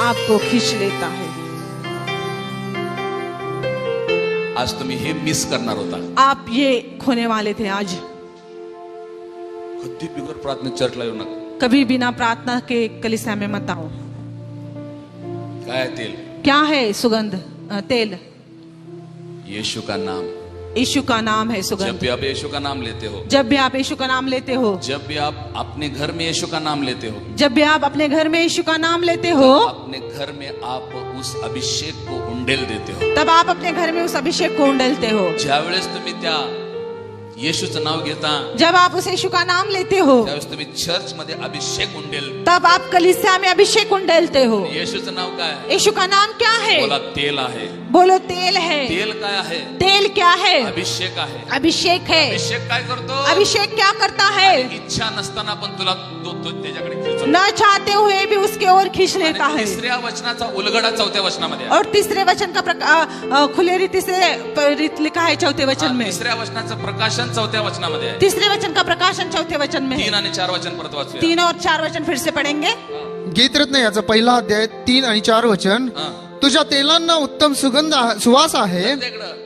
आपको खींच लेता है. आज तुम्ही हे मिस करणार होता. आप ये खोने वाले थे आज. कधी बिगर प्रार्थना चर्चला येऊ नका. कभी बिना प्रार्थना के कलीसिया में मत आओ. काय तेल? क्या है सुगंध? तेल यीशु का नाम. यीशु का नाम है जब सुगंध. भी आप यीशु का नाम लेते हो, जब भी आप यीशु का नाम लेते हो, जब भी आप अपने घर में यीशु का नाम लेते हो, जब भी आप अपने घर में यीशु का नाम लेते हो, अपने घर में आप उस अभिषेक को उंडेल देते हो. तब आप अपने घर में उस अभिषेक को उंडेलते हो. ज्यावेळेस तुम्ही त्या येशूचं नाव घेता, जब आप उस यीशु का नाम लेते हो, त्यावेळेस तुम्ही चर्च मध्ये अभिषेक उंडेल. तब आप कलीसिया में अभिषेक उंडेलते हो. येशूचं नाव काय आहे? यीशु का नाम क्या है? बोला तेल आहे. बोलो तेल है. तेल काय आहे? तेल क्या है? अभिषेक आहे. अभिषेक है. अभिषेक काय करतो? अभिषेक क्या करता है? आणि इच्छा नसताना पण तुला तो त्याच्याकडे खिचतो. न चाहते हुए भी उसके ओर खींच लेता आणि है. तिसऱ्या वचनाचा उलगडा 4थ्या वचनामध्ये आहे. और तीसरे वचन का खुले रीति से लिखा है 4थे वचन में. तिसऱ्या वचनाचं प्रकाशन 4थ्या वचनामध्ये आहे. तीसरे वचन का प्रकाशन 4थे वचन में है. 3 आणि 4 वचन परत वाचूया. 3 और 4 वचन फिर से पढ़ेंगे. गीतरत्न याचा पहिला अध्याय 3 आणि 4 वचन. हा. तुझ्या तेलांना उत्तम सुगंध सुवास आहे. इकडं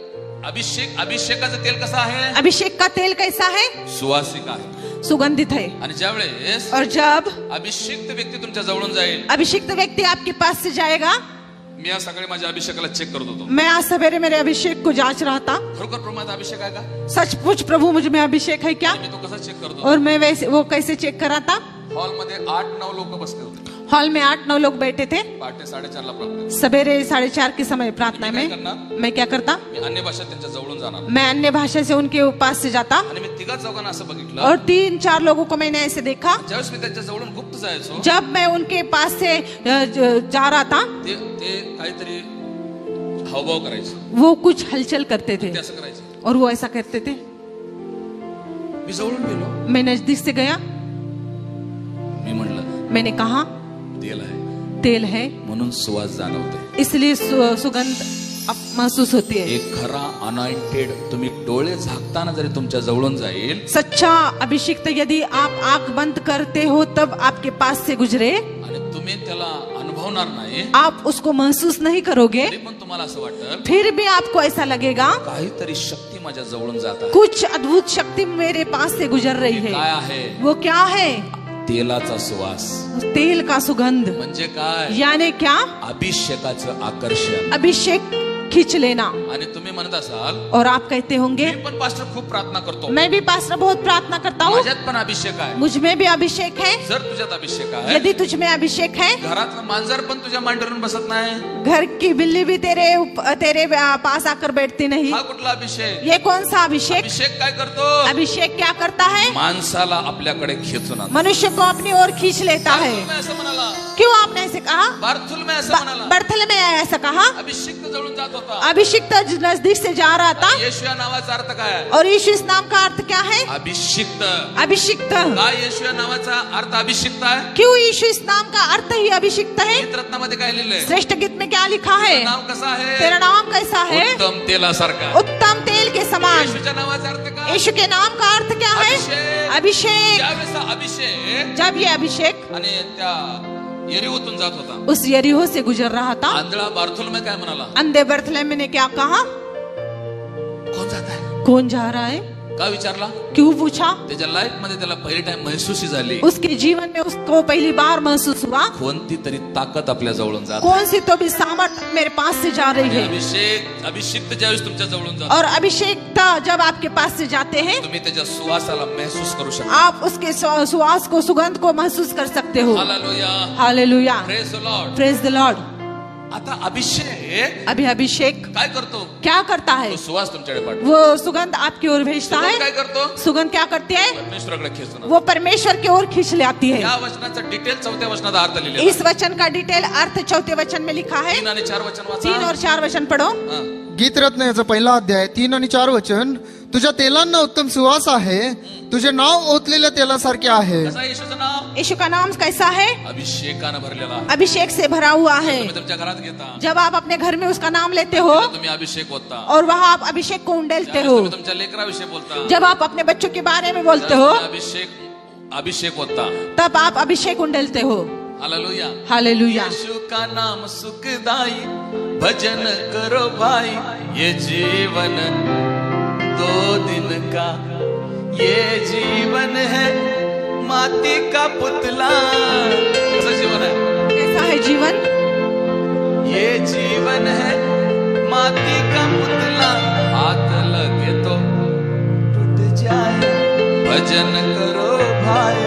अभिषेकाचं तेल कसं आहे? अभिषेक का तेल कैसा है? सुवासिक आहे. सुगंधित है. आणि ज्यावेळेस और जब अभिषिक्त व्यक्ती तुमच्या जवळून जाईल, अभिषिक्त व्यक्ति आपके पास से जाएगा. मी आज सकाळी माझ्या अभिषेकाला चेक करत होतो. मैं आज सवेरे मेरे अभिषेक को जांच रहा था. खरोखर प्रमाणात अभिषेक आहे का? सचमुच प्रभु मुझ में अभिषेक है क्या? आणि मी तो कसा चेक करतो? और मैं वैसे वो कैसे चेक करा था? हॉलमध्ये 8-9 लोक बसले होते. हॉल में 8-9 लोग बैठे थे. पहाटे 4:30 प्रार्थना. सवेरे 4:30 के समय प्रार्थना मैं में क्या करना? मैं क्या करता? मी अन्य भाषेत त्यांच्या जवळून जाणार मैं अन्य भाषा से उनके पास से जाता. आणि मी तिघा चौघांना असं बघितलं. और 3-4 लोगों को मैंने ऐसे देखा. ज्यावेळेस मी त्यांच्या जवळून गुप्त जायचो, जब मैं उनके पास से जा रहा था, ते काहीतरी हावभाव करायचे. वो कुछ हलचल करते थे ते असं करायचे. और वो ऐसा करते थे. मी जवळून गेलो. मैं नजदीक से गया. मी म्हणलं मैंने कहा तेल आहे तेल है, म्हणून सुवास जाणवते. इसलिए सुगंध महसूस होती है. एक खरा अनॉइंटेड तुम्ही डोळे झाकताना जरी तुमच्या जवळून जाईल सच्चा अभिषिक्त यदि आप आंख बंद करते हो तब आपके पास से गुजरे, आणि तुम्ही त्याला अनुभवणार नाही, आप उसको महसूस नहीं करोगे, तरी पण तुम्हाला असं वाटतं फिर भी आपको ऐसा लगेगा काहीतरी शक्ती माझ्या जवळून जात आहे. कुछ अद्भुत शक्ति मेरे पास से गुजर रही काय है. आहे? वो क्या है? तेलाचा सुवास. तेल का सुगंध. म्हणजे काय? यानी क्या? अभिषेकाचं आकर्षण. अभिषेक खींच लेना. आणि तुम्ही म्हणत असाल और आप कहते होंगे मी पण पास्टर खूप प्रार्थना करतो, मैं भी पास्टर बहुत प्रार्थना करता हूँ, माझ्यात पण अभिषेक आहे. मुझ में भी अभिषेक है. जर तुझ्यात अभिषेक आहे, यदि तुझ में अभिषेक है, घरातलं मांजर पण तुझ्या मांडीवरून बसत नाही. घर की बिल्ली भी तेरे पास आकर बैठती नहीं. हा कुठला अभिषेक? ये कौन सा अभिषेक? अभिषेक काय करतो? अभिषेक क्या करता है? माणसाला आपल्याकडे खेचून आणतो. मनुष्य को अपनी ओर खींच लेता है. बार्थोलोमेव असं म्हणाला, क्यों आपने ऐसे कहा? बार्थोलोमेव असं म्हणाला, बर्थले में ऐसा कहा? अभिषिक्त जवळून जात होता. अभिषिक्त नजदीक से जा रहा था. येशू या नावाचा अर्थ काय आहे? और यीशु इस नाम का अर्थ क्या है? अभिषिक्त. अभिषिक्त. काय येशू या नावाचा अर्थ अभिषिक्त आहे? क्यों यीशु इस नाम का अर्थ ही अभिषिक्त है? गीत रत्नामध्ये काय लिहिलंय? श्रेष्ठ गीत में क्या लिखा है? नाव कसं आहे? तेरा नाम कैसा है? उत्तम तेलासारखा. उत्तम तेल के समान. येशूच्या नावाचा अर्थ काय? यीशु के नाम का अर्थ क्या है? अभिषेक. अभिषेक. ज्यावेळेस हा अभिषेक जब ये अभिषेक आणि त्या यरीहोतून जात होता, उस यरीहो से गुजर रहा था, आंधळा बार्थोलोमेव काय म्हणाला? अंधे बर्थलेमे ने क्या कहा? कोण जात आहे? कौन जा रहा है? का विचारला? क्यों पूछा? त्याच्या लाईफ मध्ये त्याला पहिली टाइम महसूस झाली, उसके जीवन में उसको पहली बार महसूस हुआ कोणती तरी ताकद आपल्या जवळून जात. कौन सी तो भी सामर्थ मेरे पास से जा रही है. अभिषेक ज्यावेळेस तुमच्या जवळून जातो, और अभिषेक जब आपके पास से जाते हैं, तुम्ही त्याच्या सुवासाला महसूस करू शकता. आप उसके सुवास को, सुगंध को महसूस कर सकते हो. Hallelujah. Hallelujah. Praise the Lord. Praise the Lord. आता अभिषेक अभी अभिषेक काय करतो? क्या करता है? तो सुवास तुमच्याकडे पाठवतो. वो सुगंध आपकी ओर भेजता सुगंध काय है. करतो? सुगंध क्या करती है? परमेश्वराकडे खेचून आणतो. वो परमेश्वर की ओर खींच ले आती है. या वचनाचा डिटेल 4थ्या वचनाचा अर्थ लिहिलेला इस वचन का डिटेल अर्थ 4थे वचन में लिखा है. 3 आणि 4 वचन 3 वाचा. और 4 वचन पढ़ो. हा. गीतरत्न याचा पहिला अध्याय 3 आणि 4 वचन. तुझ्या तेलांना उत्तम सुवास आहे, तुझे नाव ओतलेल्या तेलासारखे आहे. कसं आहे येशूचं नाव? यीशु का नाम कैसा है? अभिषेकानं भरलेला आहे. अभिषेक से भरा हुआ है. तुम्ही तुमच्या घरात घेता, जब आप अपने घर में उसका नाम लेते हो तुम्ही अभिषेक होता. और वहाँ आप अभिषेक को उंडेलते ज्यावेळेस हो, तुम्ही तुमच्या लेकराविषयी बोलता, जब आप अपने बच्चों के बारे में बोलते हो, अभिषेक होता. तब आप अभिषेक उंडेलते हो. हालेलुया. हालेलुया. यीशु का नाम सुखदाई, भजन करो भाई, ये जीवन 2 दिन का, ये जीवन है माटी का पुतला. कैसा जीवन है? कैसा है जीवन? ये जीवन है माटी का पुतला, हाथ लगे तो टूट जाए, भजन करो भाई,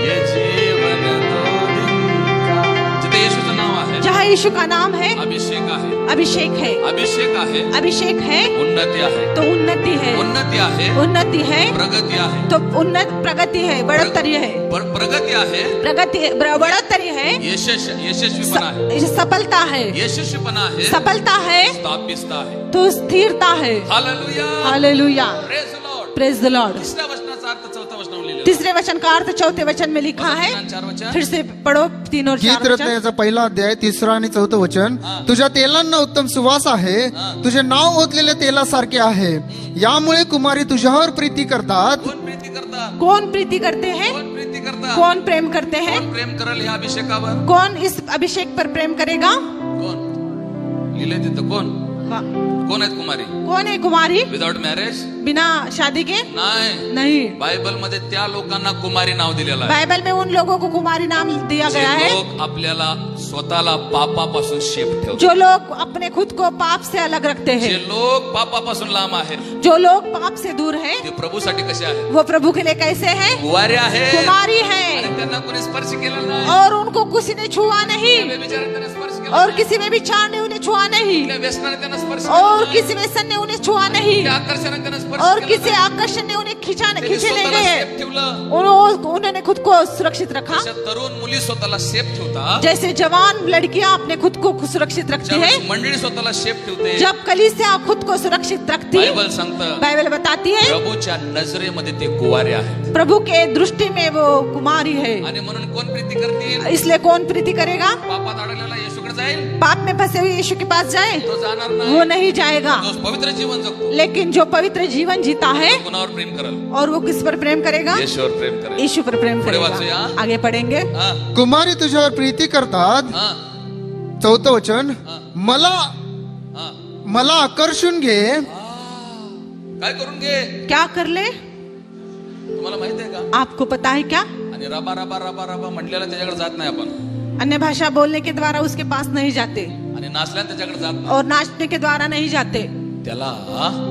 ये जीवन 2 दिन का. जिथे येशूचं नाव आहे, जहाँ यीशु का नाम है, अभिषेक आहे. अभिषेक है. अभिषेक आहे, अभिषेक है उन्नती आहे. तो उन्नति है. उन्नती आहे, उन्नति है प्रगती आहे. तो प्रगति है, बढ़ोतरी है. प्रगती आहे, प्रगति बढ़ोतरी है. यशस्वीपणा आहे. सफलता है. यशस्वीपणा आहे, सफलता है स्थापितता आहे. तो स्थिरता है. Hallelujah. Hallelujah. Praise the Lord. Praise the Lord. तिसऱ्या वचनाचा अर्थ 4थ्या वचनावर लिहिलेला. तीसरे वचन का अर्थ 4थे वचन में लिखा है. 3 आणि 4 वचन. फिर से पढ़ो 3 और 4 गीतरत्न वचन. याचा पहिला अध्याय 3 आणि 4 वचन. तुझ्या तेलांना उत्तम सुवास आहे, तुझे नाव ओतलेल्या तेलासारखे आहे. यामुळे कुमारी तुझ्यावर प्रीती करतात. कोण प्रीती करतात? कौन प्रीति करते हैं? कोण प्रीती करतात? कौन प्रेम करते हैं? कोण प्रेम करेल ह्या अभिषेकावर? कौन इस अभिषेक पर प्रेम करेगा? कोण लिहिले तिथं? कोण आहेत कुमारी? कौन है कुमारी? Without marriage? बिना शादी के? नाही. नहीं. बायबल मध्ये त्या लोकांना कुमारी नाव दिलेलं आहे, बाइबल में उन लोगों को कुमारी नाम दिया जे गया है लोक आपल्याला स्वतःला पापापासून शेप ठेवतात, जो लोग अपने खुद को पाप से अलग रखते जे हैं, लोक पापापासून लांब आहेत, जो लोग पाप से दूर हैं, ते प्रभूसाठी कसे आहेत? वो प्रभु के लिए कैसे हैं? कुवारे आहेत. कुमारी आणि है. त्यांना कोणी स्पर्श केलेला नाही. और उनको किसी ने छुआ नहीं, व्यभिचाराने त्यांना स्पर्श केला और नाही. किसी में विचार ने उन्हें छुआ नहीं, त्या व्यसनाने त्यांना स्पर्श और केला नाही. किसी व्यसन ने उन्हें छुआ नहीं, त्या आकर्षणाने त्यांना स्पर्श और केला किसी नाही. आकर्षण ने उन्हें खींचे त्यांनी ले स्वतःला गए. सेफ ठेवलं. उन्होंने खुद को सुरक्षित रखा. अशा तरुण मुली स्वतःला सेफ ठेवतात, जैसे जवान लड़कियां अपने खुद को सुरक्षित रखती है, ज्यावेळेस मंडळी स्वतःला सेफ ठेवते, जब कलीसिया खुद को सुरक्षित रखती, बायबल सांगतं बाइबल बताती है प्रभूच्या नजरेमध्ये ते कुवारे आहेत. प्रभु के दृष्टि में वो कुमारी है. आणि म्हणून कोण प्रीती करतील? इसलिए कौन प्रीति करेगा? पापात अडकलेला येशूकडे जाईल, पाप में फंसे हुए यीशु के पास जाए, तो जाणार वो नाही. नहीं जाएगा. जो पवित्र जीवन जगतो लेकिन जो पवित्र जीवन जीता है, कुणावर प्रेम करल? और वो किस पर प्रेम करेगा? येशूवर प्रेम करेल. यीशु पर प्रेम पुढे करेगा. वाचूया. आगे पढ़ेंगे. हा, कुमारी तुझ्यावर प्रीती करतात. हा, 4 वचन. मला हा. मला आकर्षून घे. काय करून घे? क्या कर ले? तुम्हाला माहित आहे का? आपको पता है क्या? आणि रबा रबा रबा रबा म्हटलेला त्याच्याकडे जात नाही आपण, अन्य भाषा बोलने के द्वारा उसके पास नहीं जाते, आणि नाचल्याने त्याच्याकडे जात नाही. और नाचने के द्वारा नहीं जाते. त्याला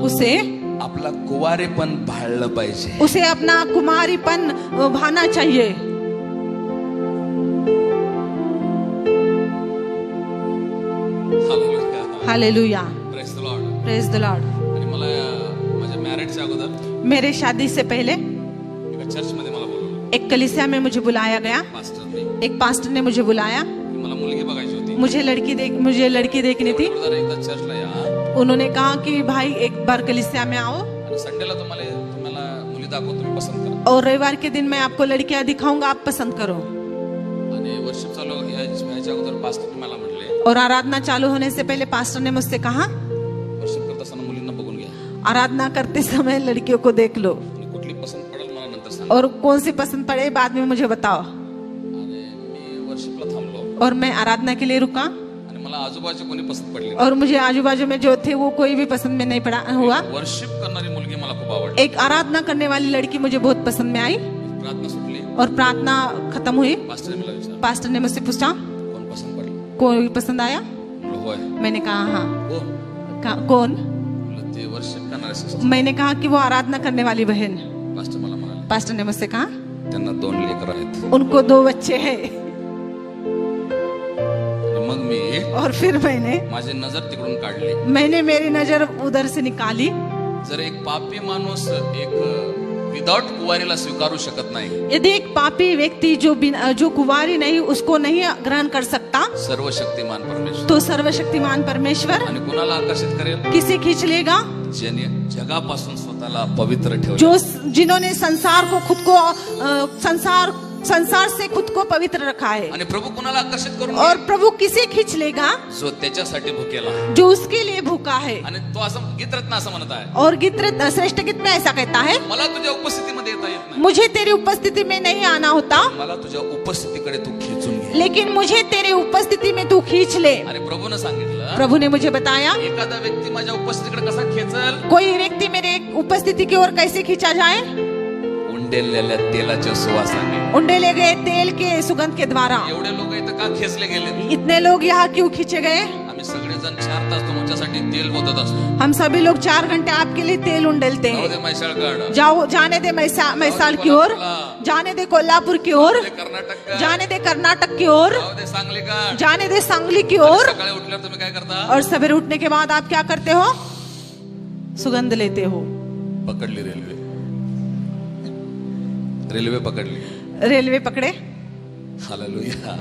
उसे आपला कुवारेपण भाळलं पाहिजे. उसे अपना कुमारीपन भाना चाहिए. Hallelujah. Praise the Lord. Praise the Lord. आणि मला माझ्या मॅरेजच्या अगोदर मेरे शादी से पहले एका चर्चमध्ये मला बोलवलं एक कलीसिया में मुझे बुलाया गया. पास्टरने. एक पास्टर ने मुझे बुलाया. मला मुलगी बघायची होती. मुझे लड़की देखनी थी. जरा एकदा चर्चला या उन्होंने कहा कि भाई एक बार कलीसिया में आओ आणि संडेला तुम्हाला मुली दाखवतो, तुम्ही पसंत करा. और रविवार के दिन मैं आपको लड़कियां दिखाऊंगा, आप पसंद करो. आणि वर्शिप चालू याच्या अगोदर पास्टर मला म्हटले, और आराधना चालू होने से पहले पास्टर ने मुझसे कहा वर्शिप करत असताना मुलींना बघून घ्या आराधना करते समय लड़कियों को देख लो आणि कुठली पसंत पडेल मला नंतर सांगा. और कौन सी पसंद पड़े बाद में मुझे बताओ. आणि मी वर्शिपला थांबलो और मैं आराधना के लिए रुका आणि मला आजूबाजू कोणी पसंत पडली और मुझे आजू बाजू में जो थे वो कोई भी पसंद में नहीं पड़ा हुआ. वर्शिप करणारी मुलगी मला खूप आवडली. एक आराधना करने वाली लड़की मुझे बहुत पसंद में आई प्रार्थना सुटली. और प्रार्थना खत्म हुई. पास्टर मला विचारलं, पास्टर ने मुझसे पूछा कोण पसंत पडलं? कोई पसंद आया. म्हणलं, होय. मैंने कहा हाँ. कोण? कौन? म्हणलं, ते वर्शिप करणारे सिस्टर. मैंने कहा कि वो आराधना करने वाली बहन. पास्टर मला म्हणाले, पास्टर ने मुझसे कहा त्यांना 2 लेकरं आहेत. उनको 2 बच्चे हैं. आणि मग मी और फिर माझी नजर तिकडून काढली. मैंने मेरी नजर उधर से निकाली. जर एक पापी माणूस एक विदाउट कुवारीला स्वीकारू शकत नाही, यदि एक पापी व्यक्ति जो कुंवारी नहीं उसको नहीं ग्रहण कर सकता, सर्वशक्तिमान परमेश्वर तो सर्वशक्तिमान परमेश्वर आणि कुणाला आकर्षित करेल? किसे खींच लेगा? ज्याने जगापासून स्वतःला पवित्र ठेवले, जिन्होंने संसार को खुद को संसार से खुद को पवित्र रखा है. आणि प्रभू कुणाला आकर्षित करून और घेईल? प्रभू किसे खींच लेगा? जो त्याच्यासाठी भुकेला. जो उसके लिए भूखा है. आणि तो असं गीतरत्न असं म्हणत आहे, और श्रेष्ठ गीत में ऐसा कहता है, मला तुझ्या उपस्थितीमध्ये येता येत नाही, मुझे तेरी उपस्थिति में नहीं आना होता, मला तुझ्या उपस्थितीकडे तू खेचून घे. लेकिन मुझे तेरी उपस्थिति में तू खींच ले. आणि प्रभूने सांगितलं, प्रभु ने मुझे बताया एखादा व्यक्ती माझ्या उपस्थितीकडे कसा खेचल? कोई व्यक्ति मेरे उपस्थिति की ओर कैसे खींचा जाए? उंडेलेल्या तेलाच्या सुवासाने. उंडेले गए तेल के सुगंध के द्वारा. एवढे लोक इथं का खेचले गेले? इतने लोग यहाँ क्यों खींचे गए? आम्ही सगळेजण 4 तास तुमच्यासाठी तेल ओतत असतो. हम सभी लोग 4 घंटे आपके लिए तेल उंडेलते जाऊ हैं. दे म्हैसाळगड, जाओ, जाने दे मैसाल की ओर, जाने दे कोल्हापुर की ओर, जाऊ दे कर्नाटक, जाने दे कर्नाटक की ओर, जाऊ दे सांगली का. जाने दे सांगली की ओर. सकाळी उठल्यावर तुम्ही काय करता? और सवेरे उठने के बाद आप क्या करते हो? सुगंध लेते हो. पकडली रेल्वे पकडली. रेल्वे पकड़े. Hallelujah.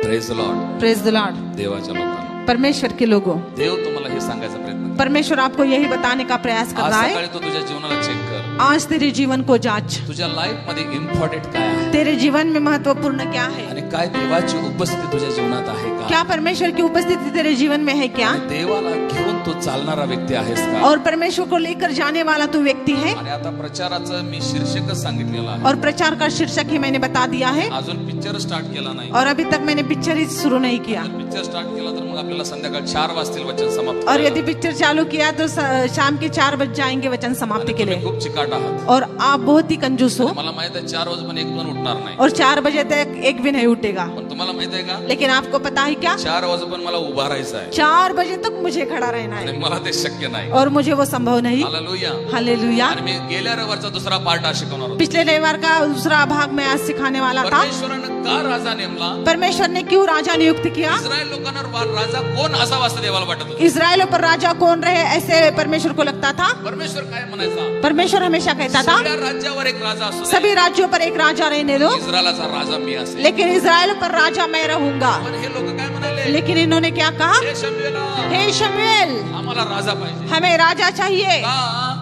Praise the Lord. Praise the Lord. देवाच्या लोकांना, परमेश्वर के लोगों, देव तुम्हाला हे सांगायचा प्रयत्न करतो. परमेश्वर आपको यही बताने का प्रयास कर आज रहा है. सकाळी तो तुझ्या जीवनाला चेक कर. आज तेरे जीवन को जांच. तुझ्या लाईफ मध्ये इम्पॉर्टंट काय आहे तेरे जीवन में महत्वपूर्ण क्या है? आणि काय देवाची उपस्थिती तुझ्या जीवनात आहे का? क्या परमेश्वर की उपस्थिति तेरे जीवन में है क्या? देवाला घेऊन तू चालणारा व्यक्ती आहेस का? और परमेश्वर को लेकर जाने वाला तू व्यक्ती है? आणि आता प्रचाराचं मी शीर्षकच सांगितलेलं आहे. और प्रचार का शीर्षक ही मैंने बता दिया है. अजून पिक्चर स्टार्ट केला नाही. और अभी तक मैंने पिक्चर ही शुरू नहीं किया. पिक्चर स्टार्ट केला तर मग आपल्याला संध्याकाळ 4 वाजतील वचन समाप्त और करायला. यदि पिक्चर चालू किया तो शाम के 4 बज जाएंगे वचन समाप्ति के तुम्ही लिए. खूप चिकाट आहात. और आप बहुत ही कंजूस हो. मला माहित आहे 4 वाजून एक पण उठणार नाही. और 4 बजे तक एक भी नहीं उठेगा. पण तुम्हाला माहित आहे का, लेकिन आपको पता है क्या? 4 वाजून मला उभा राहायचं आहे 4 बजे तक मुझे खड़ा रहना आणि है. मला ते शक्य नाही. और मुझे वो संभव नहीं. हालेलुया. हालेलुया. आणि मी गेल्या रविवारचा दुसरा पार्ट आज शिकवणार होतो. पिछले रविवार का दूसरा भाग मैं आज सिखाने वाला था. परमेश्वरानं का राजा नेमला? परमेश्वर ने क्यों राजा नियुक्त किया? इस्रायल लोकांना राजा कोण असावा असं देवाला वाटत होतं. इस्राएल पर राजा कौन रहे ऐसे परमेश्वर को लगता था. परमेश्वर काय म्हणायचा? परमेश्वर हमेशा कहता था सगळ्या राज्यावर एक राजा असतो. सभी राज्यों पर एक राजा रहने दो, इस्रायलाचा राजा मी असेल. लेकिन इस्राएल पर राजा मैं रहूंगा. पण हे लोक काय म्हणाले? लेकिन इन्होंने क्या कहा? हे शमूएला, हे शमूएल, आम्हाला राजा पाहिजे. हमें राजा चाहिए. का?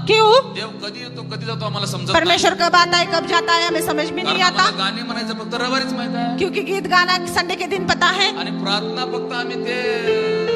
क्यों? देव कधी येतो कधी जातो आम्हाला समजत परमेश्वर कब आता है कब जाता है हमें समझ में नहीं आता. गाणी म्हणायचं फक्त रविवारीच माहित आहे. क्योंकि गीत गाना संडे के दिन पता है. आणि प्रार्थना फक्त आम्ही ते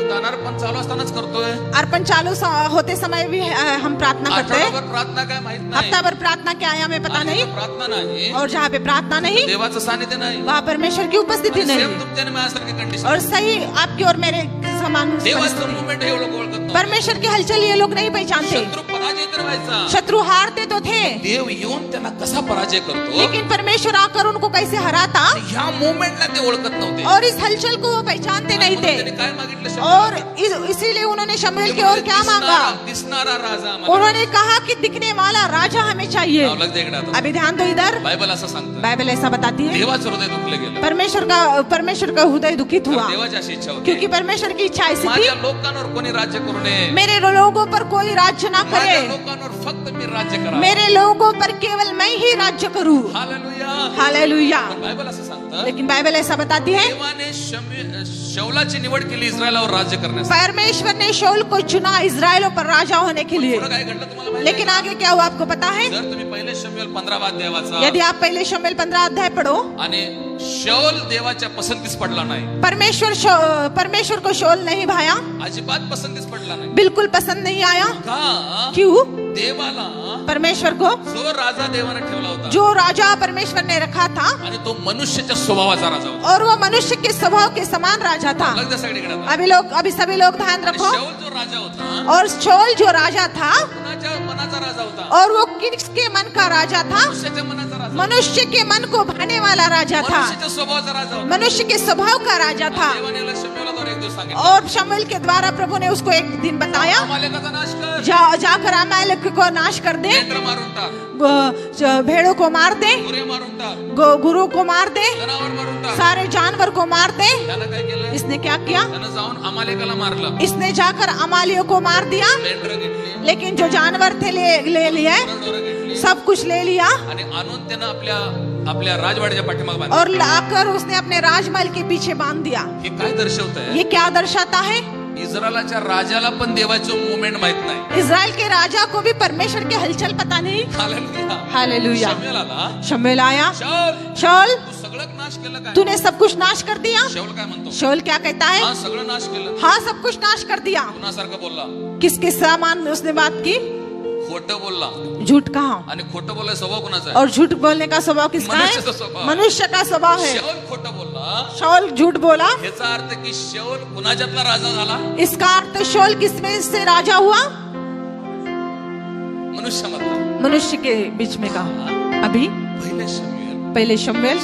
दानार्पण चालू असतानाच करतोय. अर्पण चालू होते समय भी हम प्रार्थना करते हैं. आठवडाभर प्रार्थना काय माहित नाही. हफ्ता भर प्रार्थना क्या है हमें पता आणि नहीं. जिथं प्रार्थना नाही, और जहाँ पे प्रार्थना नहीं देवाचं सानिध्य नाही, वहाँ परमेश्वर की उपस्थिति सेम नहीं. तुमच्या आणि माझ्यासारखी कंडिशन. और सही आपकी और मेरे समान देवाचं मुवमेंट हे लोक ओळखत नव्हते. परमेश्वर की हलचल ये लोग नहीं पहचानते. शत्रू पराजय तर व्हायचा, शत्रु हारते तो थे, देव येऊन त्यांना कसा पराजय करतो लेकिन परमेश्वर आकर उनको कैसे हराता ह्या मुवमेंटला ते ओळखत नव्हते. और इस हलचल को वो पहचानते नहीं म्हणून थे. त्यांनी काय मागितलं और शत्रूला? इसीलिए उन्होंने शमूएल की ओर क्या मांगा? दिसणारा राजा आम्हाला. उन्होंने कहा कि दिखने वाला राजा हमें चाहिए. नाव लक्ष दे इकडे आता. अभी ध्यान दो इधर, बायबल असं सांगतं, बाइबल ऐसा बताती है देवाचं हृदय दुखलं गेलं. परमेश्वर का हृदय दुखित हुआ, देवाची अशी इच्छा होती, क्योंकि परमेश्वर की इच्छा ऐसी थी, माझ्या लोकांवर कोणी राज्य करू नये, मेरे लोगों पर कोई राज्य ना माझ्या करे, लोकांवर फक्त मी राज्य करा. मेरे लोगों पर केवल मैं ही राज्य करूं. हालेलुया. हालेलुया. पण बायबल असं सांगतं, लेकिन बाइबल ऐसा बताती है, देवाने शौलाची निवड केली इस्रायलावर राज्य करण्यासाठी. परमेश्वर ने शाऊल को चुना इस्राएल पर राजा होने के लिए. पुढं काय घडलं तुम्हाला माहिती लेकिन आगे क्या हुआ आपको पता है? आहे? जर तुम्ही पहिले शमूएल 15 अध्याय वाचा यदि आप पहले शमूएल 15 अध्याय पढ़ो, आणि शौल देवाच्या पसंतीस पडला नाही, परमेश्वर को शाऊल नहीं भाया, अजिबात पसंतीस पडला नाही. बिल्कुल पसंद नहीं आया. का? क्यों? देवाला परमेश्वर को जो राजा देवाने ठेवला होता जो राजा परमेश्वर ने रखा था, आणि तो मनुष्याच्या स्वभावाचा राजा होता. और वो मनुष्य के स्वभाव के समान राजा था. लग जा सगळीकडे आता. अभी सभी लोग ध्यान आणि रखो. शौल जो राजा होता, और शाऊल जो राजा था, कुणाच्या मनाचा राजा होता? और वो किसके मन का राजा था? मनुष्याच्या मनाचा राजा, मनुष्य के मन को भाने वाला राजा था, मनुष्याच्या स्वभावाचा राजा होता. मनुष्य के स्वभाव का राजा था. देवाने याला शमूएलाद्वारे एक दिवस सांगितलं, और शमूएल के द्वारा प्रभु ने उसको एक दिन बताया, अमालेकाचा नाश कर, जाकर अमालेक को नाश कर दे, मेंढरं मारून टाक, भेड़ों को मार दे, गुरे मारून टाक, गुरु को मार दे, जनावर मारून टाक. सारे जानवर को मार दे. त्यानं काय केलं? इसने क्या किया? त्यानं जाऊन अमालेकाला मारलं, इसने जाकर अमालियों को मार दिया, मेंढरं घेतली, लेकिन जो जानवर थे ले लिए, ढोरं घेतली सब कुछ ले लिया, आणि आणून त्यानं आपल्या राजवाड्याच्या पाठीमागे बांधलं. और लाकर उसने अपने राजमहल के पीछे बांध दिया. हे काय दर्शवत आहे? ये क्या दर्शाता है? इस्रायलाच्या राजाला पण देवाचं मुवमेंट माहित नाही. इस्राएल के राजा को भी परमेश्वर की हलचल पता नहीं. हालेलुया. हालेलुया. शमूएल आला, शमूएल आया, शाऊल शाऊल तू सगळं नाश केलं काय? तूने सब कुछ नाश कर दिया. शाऊल काय म्हणतो? शाऊल क्या कहता है? हा सगळं नाश केलं, हाँ, सब कुछ नाश कर दिया. कुणासारखं बोलला? किसके सामान उसने बात की? खोटं बोलला. झूठ कहा. आणि खोटं बोलायचा स्वभाव कुणाचा आहे? और झूठ बोलने का स्वभाव किसका मनुष्याचा है? स्वभाव. मनुष्य का स्वभाव है. शाऊल खोटं बोलला, शाऊल झूठ बोला. ह्याचा अर्थ की शाऊल कुणाच्यातला राजा झाला? इसका अर्थ शाऊल किसमें से राजा हुआ? मनुष्यामधला. मनुष्य के बीच में कहा. अभी पहले शमूएल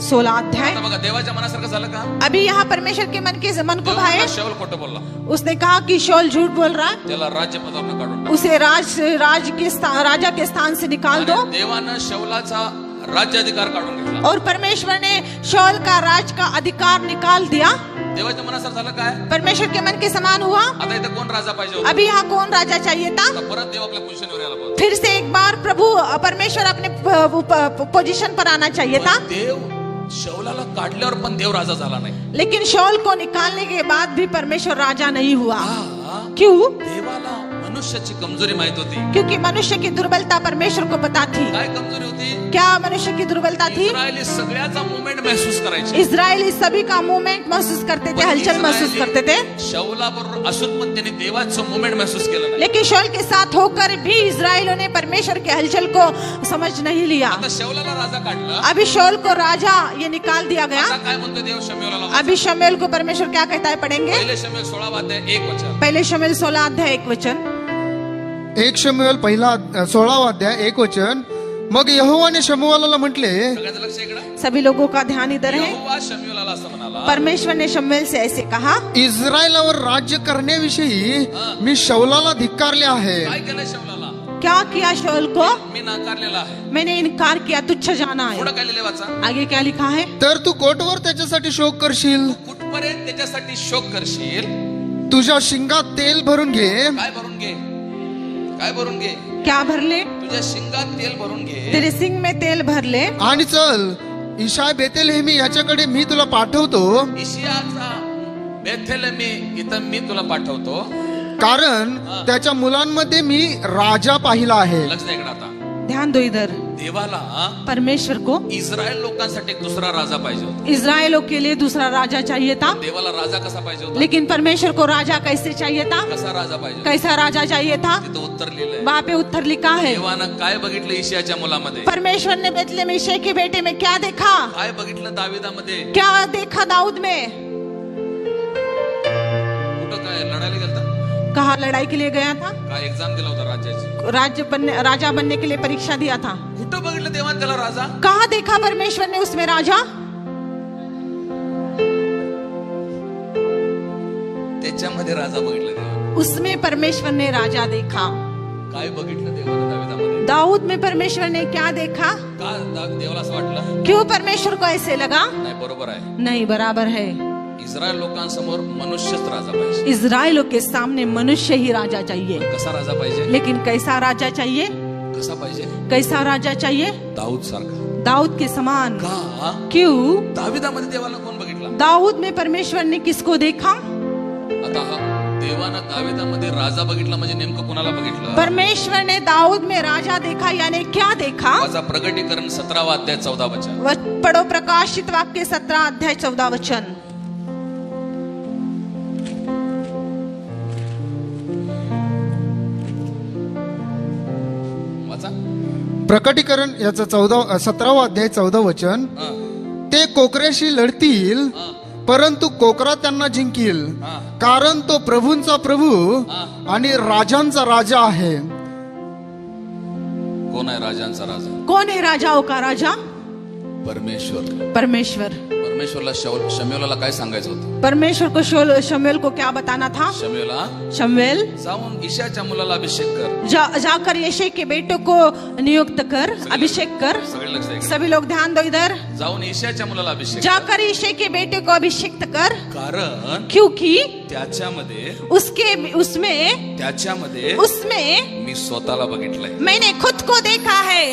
16 अध्याय. आता बघा देवाच्या मनासारखं झालं का? अभी यहाँ परमेश्वर के मन को भाए. शाऊल खोटं बोलला, उसने कहा कि शाऊल झूठ बोल रहा है, त्याला राज्यपदावरून काढून टाक. उसे राजा के स्थान से निकाल दो. आणि देवानं शाऊलाचा राज्याधिकार काढून घेतला. और परमेश्वर ने शाऊल का राज का अधिकार निकाल दिया. देवाच्या मनासारखं झालं काय? परमेश्वर के मन के समान हुआ. आता इथं कोण राजा पाहिजे होता? अभी यहाँ कौन राजा चाहिए था? आता परत देव आपल्या पोझिशनवर यायला पाहिजे. फिर से एक बार परमेश्वर अपने पोजीशन पर आना चाहिए था. पण देव शाऊलाला काढल्यावर पण देव राजा झाला नाही. लेकिन शाऊल को निकालने के बाद भी परमेश्वर राजा नहीं हुआ. हा, क्यों? देवाला मनुष्याची कमजोरी माहित होती. क्योंकि मनुष्य की दुर्बलता परमेश्वर को पता थी. काय कमजोरी होती? क्या मनुष्य की दुर्बलता थी? इस्रायली सगळ्याचा मुवमेंट महसूस करायचे. इस्राएली सभी का मूवमेंट महसूस करते थे, हलचल महसूस करते थे. शाऊला बरोबर असून पण त्यांनी देवाचं मुवमेंट महसूस केलं नाही. लेकिन शाऊल के साथ होकर भी इस्राएलियों ने परमेश्वर के हलचल को समझ नहीं लिया. आता शाऊलाला राजा काढलं. अभी शाऊल को राजा ये निकाल दिया गया. आता काय म्हणतो देव शमूएलाला? अभी शमूएल को परमेश्वर क्या कहता है पढ़ेंगे. पहिले शमूएल 16 अध्याय 1 वचन. पहले शमूएल 16 अध्याय 1 वचन. 1 शमूएल 16 अध्याय 1 वचन. मग यहोवाने शमूएलाला म्हटले. सगळ्याचं लक्ष इकडं. सभी लोगों का ध्यान इधर है. यहोवा शमूएलाला असं म्हणाला, परमेश्वर ने शमूएल से ऐसे कहा, इस्रायलावर राज्य करण्याविषयी मी शौलाला धिक्कारले आहे. काय केलंय शाऊलाला? क्या किया शाऊल को? मी नाकारलेला आहे. मैंने इनकार किया, तुच्छ जाना है. पुढं काय लिहिलंय वाचा. आगे क्या लिखा है? तर तू कोटवर त्याच्यासाठी शोक करशील. कुठपर्यंत त्याच्यासाठी शोक करशील? तुझ्या शिंगात तेल भरून घे. काय भरून घे? काय भरून घे? क्या भर ले? तुझ्या शिंगात तेल भरून घे तेरे सिंग में तेल भर ले. आणि चल इशाय बेतेलहेमी याच्याकडे मी तुला पाठवतो. इशियाचा बेथेलेमी इथं मी तुला पाठवतो, कारण त्याच्या मुलांमध्ये मी राजा पाहिला आहे. लक्ष द्या इकडे. आता ध्यान दो इधर. देवाला परमेश्वर को इस्रायल लोकांसाठी एक दुसरा राजा पाहिजे होता. इस्राएलों के लिए दूसरा राजा चाहिए था. देवाला राजा कसा पाहिजे होता? लेकिन परमेश्वर को राजा कैसे चाहिए था? कसा राजा पाहिजे होता? कैसा राजा चाहिए था? तिथं उत्तर लिहिलंय. वहाँ पे उत्तर लिखा है. देवानं काय बघितलं इशियाच्या मुलामध्ये? परमेश्वर ने बेतलेहम यिशै के बेटे में क्या देखा? काय बघितलं दाविदामध्ये? क्या देखा दाऊद में? कहा लड़ाई के लिए गया था, काय एक्झाम दिला होता राज्याची? राजा बनने के लिए परीक्षा दिया था. कुठं बघितलं देवाने त्याला राजा? कहा देखा परमेश्वर ने उसमें राजा? त्याच्यामध्ये राजा बघितलं देवाने. उसमें परमेश्वर ने राजा देखा. काय बघितलं देवाने दाविदामध्ये? दाऊद में परमेश्वर ने क्या देखा? का देवाला असं वाटलं? क्यों परमेश्वर को ऐसे लगा? नाही, बरोबर आहे. नहीं, बराबर है. इस्रायल लोकांसमोर मनुष्यच राजा पाहिजे. इज़राइलों के सामने मनुष्य ही राजा चाहिए. कसा राजा पाहिजे? लेकिन कैसा राजा चाहिए? कसा पाहिजे? कैसा राजा चाहिए? दाऊद सारखा. दाऊद के समान. का? क्यों? दाविदामध्ये देवाला कोण बघितला? दाऊद में परमेश्वर ने किसको देखा? आता हा देवानं दाविदामध्ये राजा बघितला म्हणजे नेमकं कोणाला बघितलं? परमेश्वर ने दाऊद में राजा देखा, यानी क्या देखा? माझा प्रकटीकरण 17 अध्याय 14 वचन. पढ़ो प्रकाशित वाक्य 17 अध्याय 14 वचन. वाचा. प्रकटीकरण याचं 17 अध्याय 14 वचन. हा, ते कोकऱ्याशी लढतील, हा, परंतु कोकरा त्यांना जिंकील, हा. कारण तो प्रभूंचा प्रभू हा. आणि राजांचा राजा आहे. कोण आहे राजांचा राजा? कौन है राजाओं का राजा? परमेश्वर. परमेश्वर. परमेश्वरला शमूएलला काय सांगायचं होतं? परमेश्वर को शमूएल को क्या बताना था? शमूएला शमूएल, जाऊन ईशाच्या मुलाला अभिषेक कर. जाकर यशे के बेटों को नियुक्त कर, अभिषेक कर. सगळे लक्ष द्या. सभी लोग ध्यान दो इधर. जाऊन ईशाच्या मुलाला अभिषेक कर. जाकर यशे के बेटे को अभिषेक कर, कारण क्योंकि त्याच्यामध्ये उसमें मी स्वतःला बघितलंय. मैंने खुद को देखा है.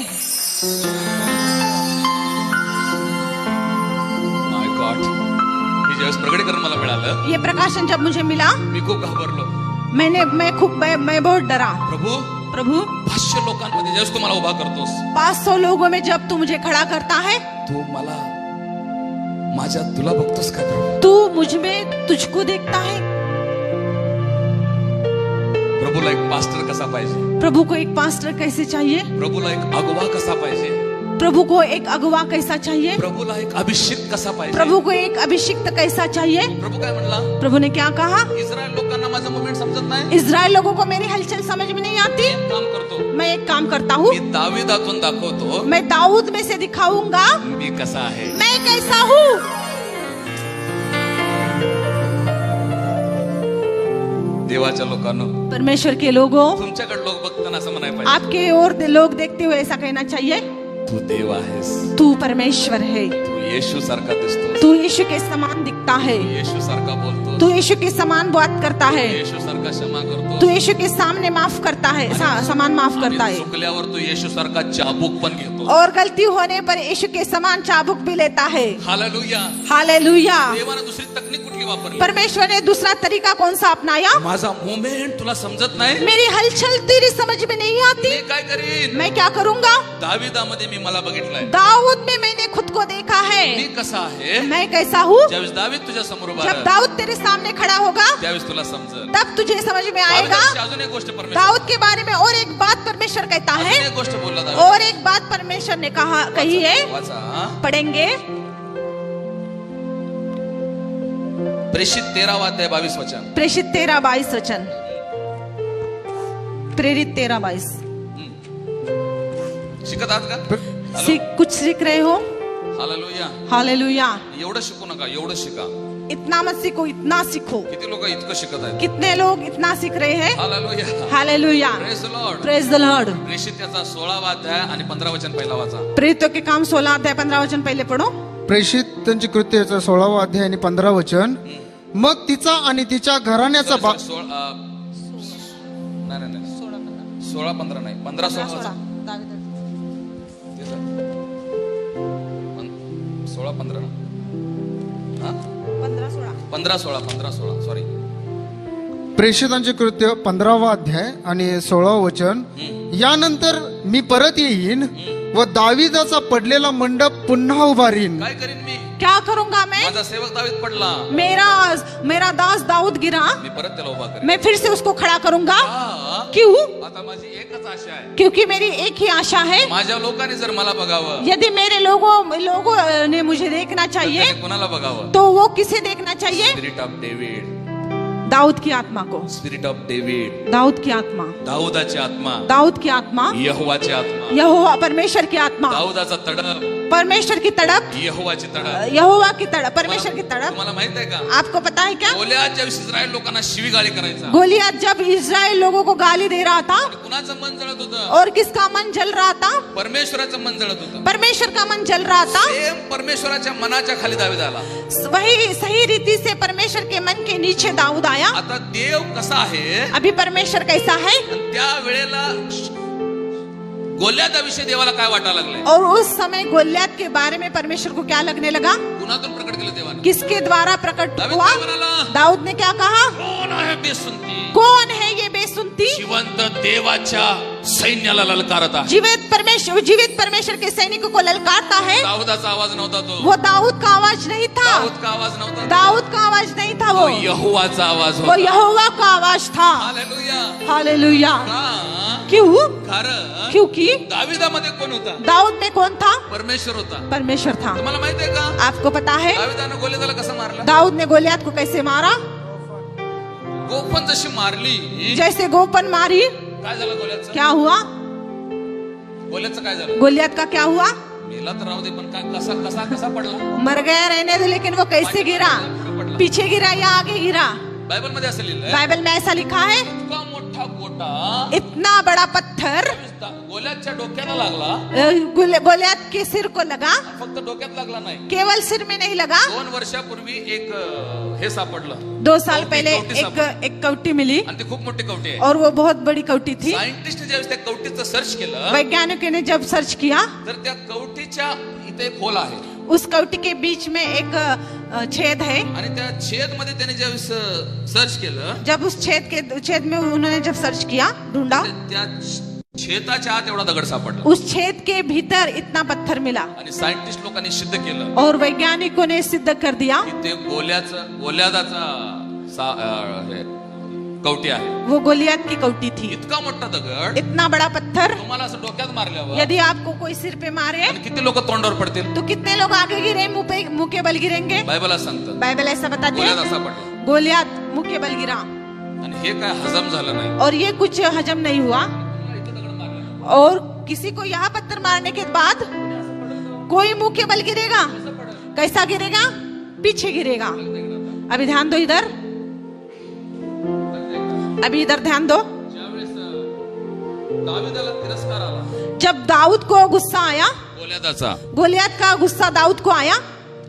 माय गॉड. ही ज्यावेळेस प्रकटीकरण मला मिळालं, ये प्रकाशन जब मुझे मिला, मी खूप घाबरलो. मैं बहुत डरा. प्रभु 500 लोकांमध्ये ज्यावेळेस तू मला उभा करतोस, 500 लोगों में जब तू मुझे खड़ा करता है, तू मला तुला बघतोस का? तू मुझ में तुझको देखता है. प्रभूला एक पास्टर कसा पाहिजे? प्रभु को एक पास्टर कैसे चाहिए? प्रभूला एक अगुवा कसा पाहिजे? प्रभु को एक अगुवा कैसा चाहिए? प्रभूला एक अभिषेक कसा पाहिजे? प्रभु को एक अभिषिक्त कैसा चाहिए? प्रभू काय म्हणला? प्रभु ने क्या कहा? इस्रायल लोकांना माझा मुवमेंट समजत नाही. इज़राइल लोगों को मेरी हलचल समझ में नहीं आती. एक काम करतो, मैं एक काम करता हूँ, मी दाविदातून दाखवतो मैं दाऊद में से दिखाऊंगा मी कसा आहे. मैं कैसा हूँ. देवाच्या लोकांनो, परमेश्वर के लोगों, तुमच्याकडे लोक बघताना असं म्हणाय पाहिजे, आपके और लोग देखते हुए ऐसा कहना चाहिए, तू देव आहेस. तू परमेश्वर है. तू येशू सारखा दिसतो. तू यीशु के समान दिखता है. येशू सारखा बोलतो. तू यीशु के समान बात करता है. येशू सारखा क्षमा करतो. तू यीशु के सामने माफ करता है, समान माफ करता आणि है. चुकल्यावर तू येशू सारखा चाबूक पण घेतो. और गलती होने पर यीशु के समान चाबुक भी लेता है. हालेलुया. हालेलुया. देवाने दुसरी तकनीक कुठली वापरली? परमेश्वर ने दूसरा तरीका कौन सा अपनाया? माझा मुवमेंट तुला समजत नाही, मेरी हलचल तेरी समझ में नहीं आती, मी काय करीन? मैं क्या करूंगा? दाविदामध्ये मी मला बघितलंय. दाऊद में मैंने खुद को देखा मी है. कसा आहे? मैं कैसा हूँ? ज्यावेळेस दावीद तुझ्या समोर उभा जब राहिला, दाऊद तेरे सामने खड़ा होगा, त्यावेळेस तुला समजेल. तब तुझे समझ में आएगा. दाविदाची अजून एक गोष्ट परमेश्वर, दाऊद के बारे में और एक बात परमेश्वर कहता अजून है, एक गोष्ट बोलला दावीद. और एक बात परमेश्वर ने कही है. वाचा. पढ़ेंगे प्रेषित 13 अध्याय 22 वचन. प्रेषित 13:22 वचन. प्रेरित 13:22. शिकत आहात का? कुछ सीख रहे हो? हालेलुया. हालेलुया. एवढं शिकू नका, एवढं शिका. इतना मत सीखो, इतना सीखो. किती लोक इतकं शिकत आहेत? कितने लोग इतना सीख रहे हैं? Hallelujah. Hallelujah. Praise the Lord. Praise the Lord. प्रेषित याचा 16 अध्याय आणि 15 वचन पहिला वाचा. प्रेरितों के काम 16 अध्याय 15 वचन पहिले पढ़ो. प्रेषित त्यांची कृत्याचा 16 अध्याय आणि 15 वचन. मग तिचा आणि तिच्या घराण्याचा नाही 16-15 नाही, 15-16 वाचा. 16-15 ना? 15-16 सॉरी. प्रेषितांचे कृत्य 15वा अध्याय आणि 16 वचन. यानंतर मी परत येईन व दाविदाचा पडलेला मंडप पुन्हा उभारीन. काय करीन मी? क्या करूंगा मैं? माझा सेवक दावीद पडला, मेरा दास दाऊद गिरा, मी परत त्याला उभा करेन. मैं फिर से उसको खड़ा करूंगा. हा. क्यों? आता माझी एकच आशा आहे, क्योंकि मेरी एक ही आशा है, माझ्या लोकांनी जर मला बघावं, यदि मेरे लोगों ने मुझे देखना चाहिए, त्याने कोणाला बघावं? तो वो किसे देखना चाहिए? Spirit of David. दाऊद की आत्मा को, स्पिरिट ऑफ डेविड, दाऊद की आत्मा, दाऊदाची आत्मा, दाऊद की आत्मा, यहोवाची आत्मा, यहोवा परमेश्वर की आत्मा, दाऊदाचा तडप, परमेश्वर की तड़प, यहोवाची तडप. यहोवा की तड़प, परमेश्वर की तड़प. तुम्हाला माहित आहे का, आपको पता है क्या? गोलियात ज्यावेळेस इस्रायल लोकांना शिवीगाळी करायचा, गोलियत जब इस्राएल लोगों को गाली दे रहा था, कुणाचं मन जळत होतं? और किसका मन जल रहा था? परमेश्वराचं मन जळत होतं. परमेश्वर का मन जल रहा था. सेम परमेश्वराच्या मनाच्या खाली दावीद आला. वही सही रीति से परमेश्वर के मन के नीचे दाऊद आया. आता देव कसा आहे, अभी परमेश्वर कैसा है? आणि त्या वेळेला गोल्यादाविषयी देवाला काय वाटायला लागलंय? और उस समय गोलियत के बारे में परमेश्वर को क्या लगने लगा? कुणातून प्रकट केलं देवाने? किसके द्वारा प्रकट दावीद हुआ? काय म्हणाला? दाऊद ने क्या कहा? कोण आहे बेसुंती? कौन है ये बेसुंती? जिवंत देवाच्या सैन्याला ललकारत आहे. जीवित परमेश्वर के सैनिकों को ललकारता है. दाऊदाचा आवाज नव्हता तो, वो दाऊद का आवाज नहीं था. दाऊद का आवाज नव्हता तो. दाऊद का आवाज नहीं था. तो वो यहोवाचा आवाज वो होता. यहोवा का आवाज था. हालेलुया. हालेलुया. का? क्यों? कारण क्योंकि दाविदामध्ये कोण होता? दाऊद में कौन था? परमेश्वर होता. परमेश्वर था. तुम्हाला माहित आहे का, आपको पता है दाविदानं गोलियाला कसं मारलं? दाऊद ने गोलियत को कैसे मारा? गोफन जशी मारली, जैसे गोपन मारी. काय झालं गोल्याचं? क्या हुआ? गोल्याचं काय झालं? गोलियत का क्या हुआ? मेला तर राहू दे, पण काय कसा कसा कसा पडला? मर गया रहने दो, लेकिन वो कैसे गिरा? पीछे गिरा या आगे गिरा? बायबल मध्ये असं लिहिलंय, बाइबल में ऐसा लिखा है, इतका मोठा गोटा इतना बड़ा पत्थर गोल्याच्या डोक्याला लागला. गोलियत के सिर को लगा. फक्त डोक्यात लागला नाही, केवल सिर में नहीं लगा. 2 वर्षापूर्वी एक हे सापडलं, 2 साल पहले कवटी सापडली. एक कवटी मिली, आणि ती खूप मोठी कवटी आहे. और वो बहुत बड़ी कवटी थी. सायंटिस्ट ज्यावेळेस त्या कवटीचं सर्च केलं, वैज्ञानिकों ने जब सर्च किया, तर त्या कवटीच्या इथे एक होल आहे, उस कवटी के बीच में एक छेद है. आणि त्या छेद मध्ये त्याने ज्यावेळेस सर्च केलं, जब उस छेद में उन्होंने जब सर्च किया, ढूंढा, त्या छेदाच्या आत एवढा दगड सापडला. उस छेद के भीतर इतना पत्थर मिला. आणि सायंटिस्ट लोकांनी सिद्ध केलं और वैज्ञानिकों ने सिद्ध कर दिया की ते गोल्यादाचा कवटी आहे. वो गोलियत की कवटी थी. इतका मोठा दगड इतना बड़ा पत्थर तुम्हाला असं डोक्यात मारल्यावर यदि आपको कोई सिर पे मारे, आणि किती लोक तोंडावर पडतील? तो कितने लोग आगे गिरे, मुंह के बल गिरेंगे? बायबल असं सांगतं, बाइबल ऐसा बताती गोल्यात है, असा पडला. गोलियत मुंह के बल गिरा. आणि हे काय हजम झालं नाही. और ये कुछ हजम नहीं हुआ. इथं दगड मारला, और किसी को यहाँ पत्थर मारने के बाद कोई मुंह के बल गिरेगा? कैसा गिरेगा? पीछे गिरेगा. अभी ध्यान दो इधर, अभी इधर ध्यान दो. ज्यावेळेस दाविदाला तिरस्कार आला, जब दाऊद को गुस्सा आया, गोल्यादाचा, गोलियत का गुस्सा दाऊद को आया.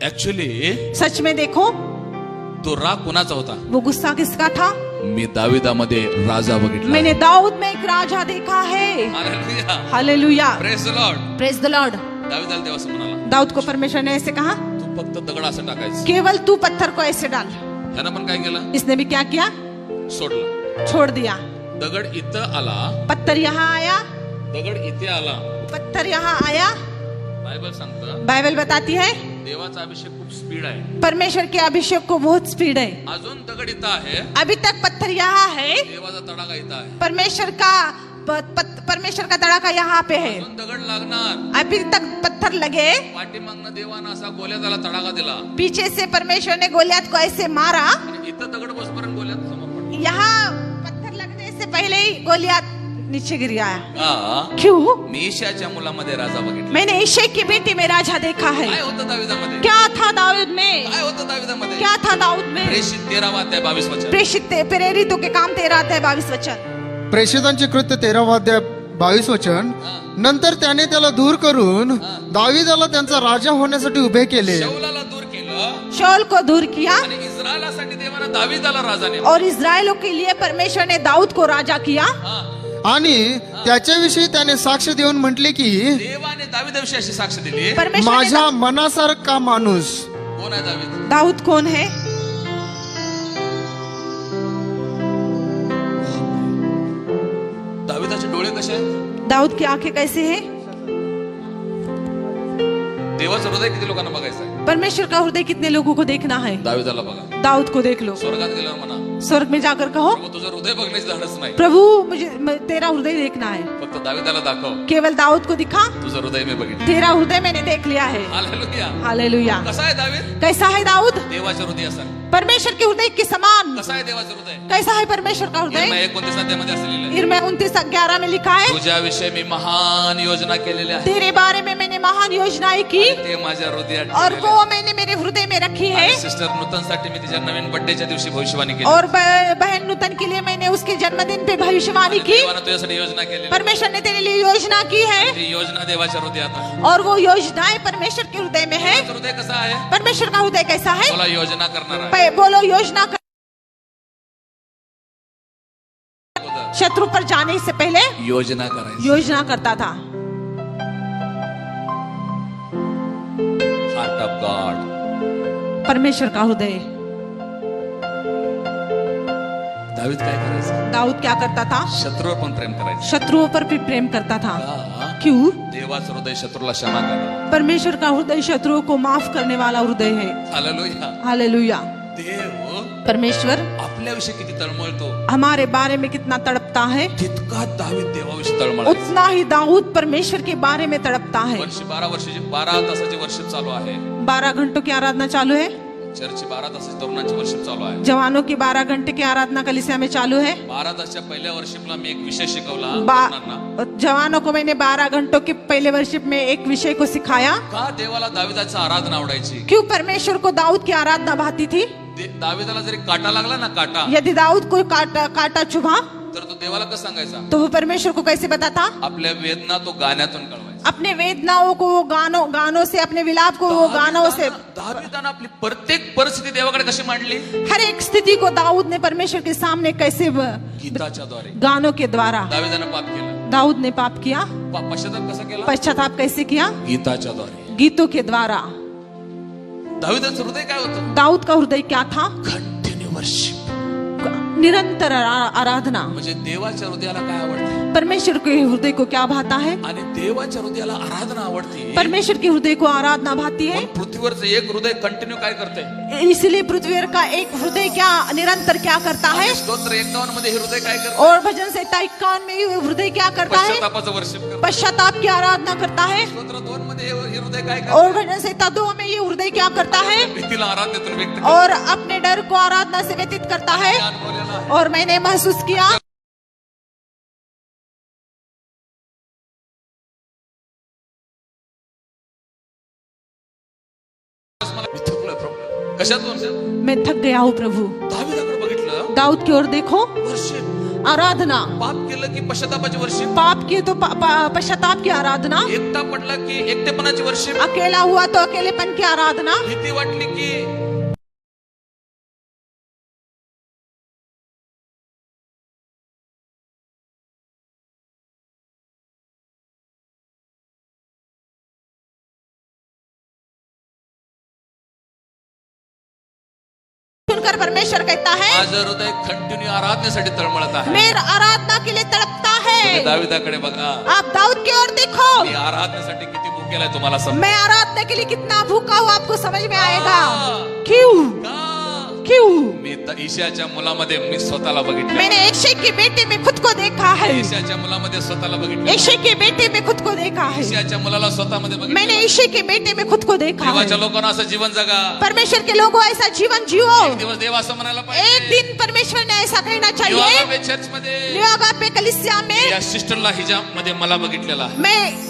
ऍक्च्युली सच में देखो, तो राग कुणाचा होता? वो गुस्सा किसका था? मी दाविदामध्ये राजा बघितला. मैंने दाऊद में एक राजा देखा है. Hallelujah. Hallelujah. Praise the Lord. Praise the Lord. दाविदाला देव असं म्हणाला, दाऊद को परमेश्वर ने ऐसे कहा, तू फक्त दगड असं टाकायचं. केवल तू पत्थर को ऐसे डाल. त्यानं पण काय केलं? इसने भी क्या किया? सोडलं. छोड़ दिया. दगड इथं आला, पत्थर यहाँ आया, दगड इथे आला. पत्थर यहाँ आया. बायबल सांगतं, बाइबल बताती है देवाचा अभिषेक खूप स्पीड आहे. परमेश्वर के अभिषेक को बहुत स्पीड है. अजून दगड इथं आहे, अभी तक पत्थर यहाँ है, देवाचा तडाखा इथं आहे. परमेश्वर का तड़ाका यहाँ पे है. अजून दगड लागणार. अभी तक पत्थर लगे, पाठीमागनं देवानं असा गोल्यादाला तडाखा दिला, पीछे से परमेश्वर ने गोलियत को ऐसे मारा. आणि इथं दगड बसपर्यंत गोल्यात समोर पडला. यहाँ पत्थर लगने से पहले ही गोलियत नीचे गिर गया. का? क्यों? मी ईशाच्या मुलामध्ये राजा बघितला. मैंने ईशे की बेटी में राजा देखा है. काय होतं दाविदामध्ये? क्या था दाऊद में? काय होतं दाविदामध्ये? क्या था दाऊद में? प्रेषित 13 अध्याय 22 वचन. प्रेरितों के काम 13 अध्याय 22 वचन. प्रेषितांचे कृत्य 13 अध्याय 22 वचन. नंतर त्याने त्याला दूर करून दाविदाला त्यांचा राजा होण्यासाठी उभे केले. शौलाला दूर केलं शाऊल को दूर किया, आणि इस्रायलासाठी देवानं दाविदाला राजा नेमलं. और इस्राएलों के लिए परमेश्वर ने दाऊद को राजा किया. हा. आणि त्याच्याविषयी त्याने साक्ष देऊन म्हटले की देवाने दाविदाविषयी अशी साक्ष दिली, परमेश्वर ने माझ्या मनासारखा माणूस. कोण आहे दावीद? दाऊद कौन है? दाविदाचे डोळे कसे आहेत? दाऊद की आंखें कैसे हैं? देवाचं हृदय किती लोकांना बघायचं आहे? परमेश्वर का हृदय कितने लोगों को देखना है? दाविदाला बघा. दाऊद को देख लो. स्वर्गात गेल्यावर म्हणा, स्वर्ग में जाकर कहो, प्रभू तुझं हृदय बघण्याची धाडस नाही, प्रभु तेरा हृदय देखना है. फक्त दाविदाला दाखव, केवल दाऊद को दिखा, तुझं हृदय मी बघितलं. तेरा हृदय मैंने देख लिया है. हालेलुया. हालेलुया. कसा आहे दावीद? कैसा है दाऊद? देवाच्या हृदयासारखं. परमेश्वर के हृदय के समान कसा आहे देवाचं हृदय? कैसा है परमेश्वर का इर्मिया हृदय? 29 अध्यायामध्ये असं लिहिलंय, इर्मिया 29:11 में लिखा है, तुझ्याविषयी मी महान योजना केलेल्या आहे तेरे बारे में मैंने महान योजनाएं की ते माझ्या हृदयात और ठेवलेल्या वो मैंने मेरे हृदय में रखी है। आहेत. सिस्टर नूतनसाठी मी तिच्या नवीन बर्थडेच्या दिवशी भविष्यवाणी केली. और बहन नूतन के लिए मैंने उसके जन्मदिन पे भविष्यवाणी की। देवानं तुझ्यासाठी योजना केली, परमेश्वर ने तेरे लिए योजना की है ती योजना देवाच्या हृदयात आहे. और वो योजनाएं परमेश्वर के हृदय में है। देवाचं हृदय कसं आहे? परमेश्वर का हृदय कैसा है? बोला योजना करणार आहे. बोलो योजना शत्रु पर जाने से पहले योजना करायची. योजना करता था। Heart of God. परमेश्वर का हृदय। दावीद काय करायचं? दाऊद क्या करता था? शत्रूवर पण प्रेम करायचं. शत्रुओं पर भी प्रेम करता था। का? क्यों? देवाचं हृदय शत्रूला क्षमा करणार. परमेश्वर का हृदय शत्रुओं को माफ करने वाला हृदय है। हालेलुया. हालेलुया। देव परमेश्वर आपल्याविषयी किती तळमळतो, हमारे बारे में कितना तड़पता है, तितका दावीद देवाविषयी तळमळायचा. उतना ही दाऊद परमेश्वर के बारे में तड़पता है। 12 तासाची वर्षिप चालू आहे. 12 घंटों की आराधना चालू है। चर्च 12 तासाची तरुणांची वर्षिप चालू आहे. जवानों की 12 घंटे की आराधना कलीसिया में चालू है। 12 तासच्या पहिल्या वर्षिपला मी एक विषय शिकवला तरुणांना. जवानों को मैंने 12 घंटों के पहले वर्षिप में एक विषय को सिखाया। का देवाला दावीदाची आराधना आवडायची? क्यों परमेश्वर को दाऊद की आराधना भाती थी? दावीदाला जरी काटा लागला ना, काटा, यदि दाऊद को काटा चुभा तर तो देवाला कसं सांगायचा? तो वो परमेश्वर को कैसे बताता? आपल्या वेदना तो गाण्यातून कळवायचा. अपने वेदनाओं को वो गानों से, अपने विलाप को वो गानों से। दावीदानं आपली प्रत्येक परिस्थिती देवाकडे कशी मांडली? हर एक स्थिति को दाऊद ने परमेश्वर के सामने कैसे गीताच्या द्वारे. गानों के द्वारा। दावीदानं पाप केलं, दाऊद ने पाप किया, पश्चाताप कसा केला? पश्चाताप कैसे किया? गीताच्या द्वारे. गीतों के द्वारा। दावीदाचं हृदय काय होतं? दाऊद का हृदय क्या था? Continue worship. निरंतर आराधना। म्हणजे देवाच्या हृदयाला काय आवडते? परमेश्वर के हृदय को क्या भाता है? आणि देवाच्या हृदयाला आराधना आवडते. परमेश्वर के हृदय को आराधना भाती है। पण पृथ्वीवरचं एक हृदय कंटिन्यू काय करते? इसलिए पृथ्वी का एक हृदय क्या निरंतर क्या करता है? स्तोत्र 51 मध्ये हृदय काय करते? और भजन संहिता 51 में हृदय क्या करता है? पश्चातापाचं वर्शिप करते. पश्चाताप की आराधना करता है। स्तोत्र 2 मध्ये हे हृदय काय और करते? भजन संहिता 2 में ये हृदय क्या करता है? भीतीला आराधनेतून व्यक्त करते. और अपने डर को आराधना से व्यतीत करता है। हे अनुभवलेलं आहे. और मैंने महसूस किया मी थकलोय प्रभू. कशातून? मैं थक गया हूँ प्रभु। दावीदाकडे बघितलं, दाऊद की ओर देखो, वर्शिप. आराधना। पाप केलं की पश्चातापाची वर्शिप. पाप किए तो पश्चाताप की आराधना। एकटा पडला की एकटेपणाची वर्शिप. अकेला हुआ तो अकेलेपन की आराधना। भीती वाटली की सुनकर परमेश्वर कहता है, माझं हृदय कंटिन्यू आराधनेसाठी तळमळत आहे. मेरा आराधना के लिए तड़पता तुम्ही है। दावीदाकडे बघा, आप दाऊद की ओर देखो, मी आराधनेसाठी किती भूकेला आहे तुम्हाला समजेल. मैं आराधना के लिए कितना भूखा हूँ आपको समझ में आएगा। हाँ। क्यों? का? क्यों? मी ईशाच्या मुलामध्ये मी स्वतःला बघितलं. मैंने यिशै के बेटे में खुद को देखा है। ईशाच्या मुलामध्ये स्वतःला बघितलं. यिशै के बेटे में खुद को देखा है। ईशाच्या मुलाला स्वतःमध्ये मैंने बघितलं. यिशै के बेटे में खुद को देखा देवाच्या है। लोकांना असं जीवन जगा. परमेश्वर के लोगों ऐसा जीवन जियो। एक दिवस देव असं म्हणायला एक पाहिजे. दिन परमेश्वर ने ऐसा कहना चाहिए। युवागापे चर्चमध्ये युवागापे कलीसिया में या सिस्टरला हिजाबमध्ये मला बघितलेला आहे.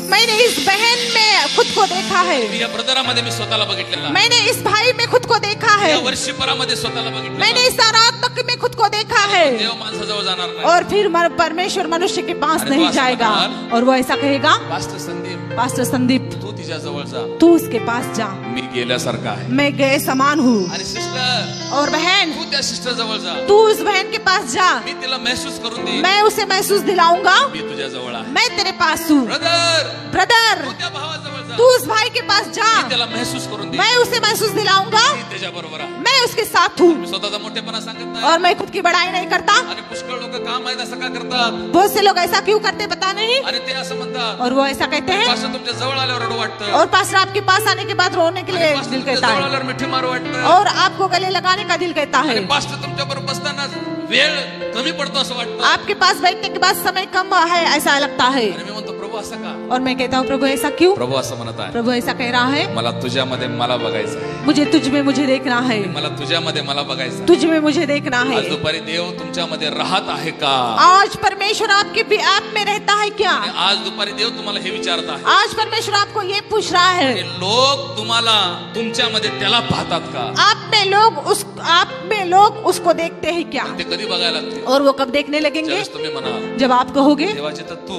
मैंने इस बहन में खुद को देखा है। या ब्रदरामध्ये मी स्वतःला बघितलेला आहे. मैंने इस भाई में खुद को देखा है। या वर्षिपरामध्ये स्वतःला बघितलेला मैंने आहे. इस आराधक में खुद को देखा है। देव माणसाजवळ जाणार नाही. और फिर परमेश्वर मनुष्य के पास अरे नहीं तो ऐसा जाएगा। बताना। और वो ऐसा कहेगा, पास्टर संदीप, पास्टर संदीप तू तिच्या जवळ जा, तू उसके पास जा, मी गेल्यासारखा आहे. मैं गए समान हूँ। आणि सिस्टर, और बहन, तू त्या सिस्टर जवळ जा, तू उस बहन के पास जा, मी तिला महसूस करून दे, मैं उसे महसूस दिलाऊंगा मी तुझ्या जवळ आहे. मैं तेरे पास हूँ। ब्रदर, ब्रदर, तू त्या भावाजवळ जा, तू उस भाई के पास जा, मी त्याला महसूस करून दे, मैं उसे महसूस दिलाऊंगा मी त्याच्या बरोबर आहे. मैं उसके साथ हूँ। मी स्वतःचा मोठेपणा सांगत नाही. और मैं खुद की बड़ाई नहीं करता। आणि पुष्कळ लोक काम आहेत असं का करतात, बहुत से लोग ऐसा क्यों करते पता नहीं। आणि ते असं म्हणतात, और वो ऐसा कहते हैं, पास्टर तुमच्या जवळ आल्यावर रडू वाटतं, और पास्टर आपके पास आने के बाद रोने के लिए आणि पास्टर दिल तुमच्या कहता जवळ है, आल्यावर मिठी मारू वाटतं, और आपको गले लगाने का दिल कहता है। आणि पास्टर तुमच्या बरोबर बसताना वेळ कमी पडतो असं वाटतं. आपके पास बैठने के बाद समय कम है ऐसा लगता है। आणि मी म्हणतो प्रभू असं का? और मैं कहता हूँ प्रभु ऐसा क्यों? प्रभू असं म्हणत आहे, प्रभु ऐसा कह रहा है, मला तुझ्यामध्ये मला बघायचं आहे, मुझे तुझ में मुझे देखना है, मला तुझ्यामध्ये मला बघायचं आहे. तुझ में मुझे देखना है. आज दुपारी देव तुमच्यामध्ये राहत आहे का? आज परमेश्वर आपके आप में रहता है क्या? आणि आज दुपारी देव तुम्हाला हे विचारत आहे, आज परमेश्वर आपको ये पूछ रहा है, की लोक तुम्हाला तुमच्यामध्ये त्याला पाहतात का? आप में लोग उसको देखते हैं क्या? ते कधी बघायला लागते? और वो कब देखने लगेंगे? ज्यावेळेस तुम्ही म्हणाल जब आप कहोगे देवा जिथं तू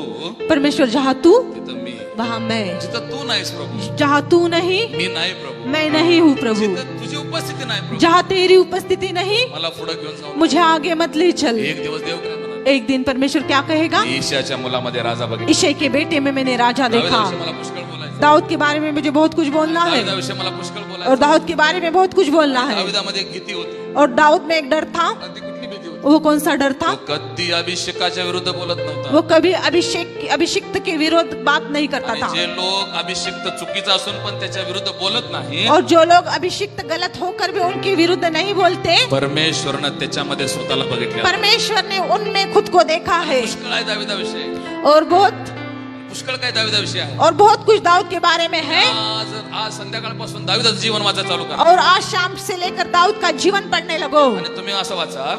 परमेश्वर जहाँ तू तिथं मी, वहाँ मैं, जिथं तू नाहीस प्रभू जहाँ तू नहीं मी नाही प्रभू, मैं नहीं हूँ प्रभु, जिथं तुझी उपस्थिती नाही प्रभू जहाँ तेरी उपस्थिति नहीं मला पुढे घेऊन जाऊ. मुझे आगे मत ले चल. एक दिवस देव काय म्हणाल? एक दिन परमेश्वर क्या कहेगा? ईशाच्या मुलामध्ये राजा बघितला. ईशै के बेटे में मैंने राजा देखा. दाविदाविषयी मला पुष्कळ बोलायचं, दाऊद के बारे में मुझे बहुत कुछ बोलना है, दाविदाविषयी मला पुष्कळ और बोलायचं. दाऊद के बारे में बहुत कुछ बोलना है. दाविदामध्ये एक भीती होती. और दाऊद में एक डर था. आणि ती कुठली भीती होती? वो कौन सा डर था? तो कधी अभिषेकाच्या विरुद्ध बोलत नव्हता. वो कभी अभिषिक्त के विरोध बात नहीं करता आणि था. जे लोक अभिषिक्त चुकीचं असून पण त्याच्या विरुद्ध बोलत नाही, और जो लोग अभिषिक्त गलत होकर भी उनके विरुद्ध नहीं बोलते, परमेश्वरनं त्याच्यामध्ये स्वतःला बघितलं. परमेश्वर ने उनमें खुद को देखा है. पुष्कळ आहे दाविदाविषयी, और बहुत पुष्कळ काय दाविदाविषयी आहे. और बहुत कुछ दाऊद के बारे में है. आज संध्याकाळपासून दाविदाचं जीवन वाचा चालू करा और आज शाम से लेकर दाऊद का जीवन पढ़ने लगो. आणि तुम्ही असं वाचाल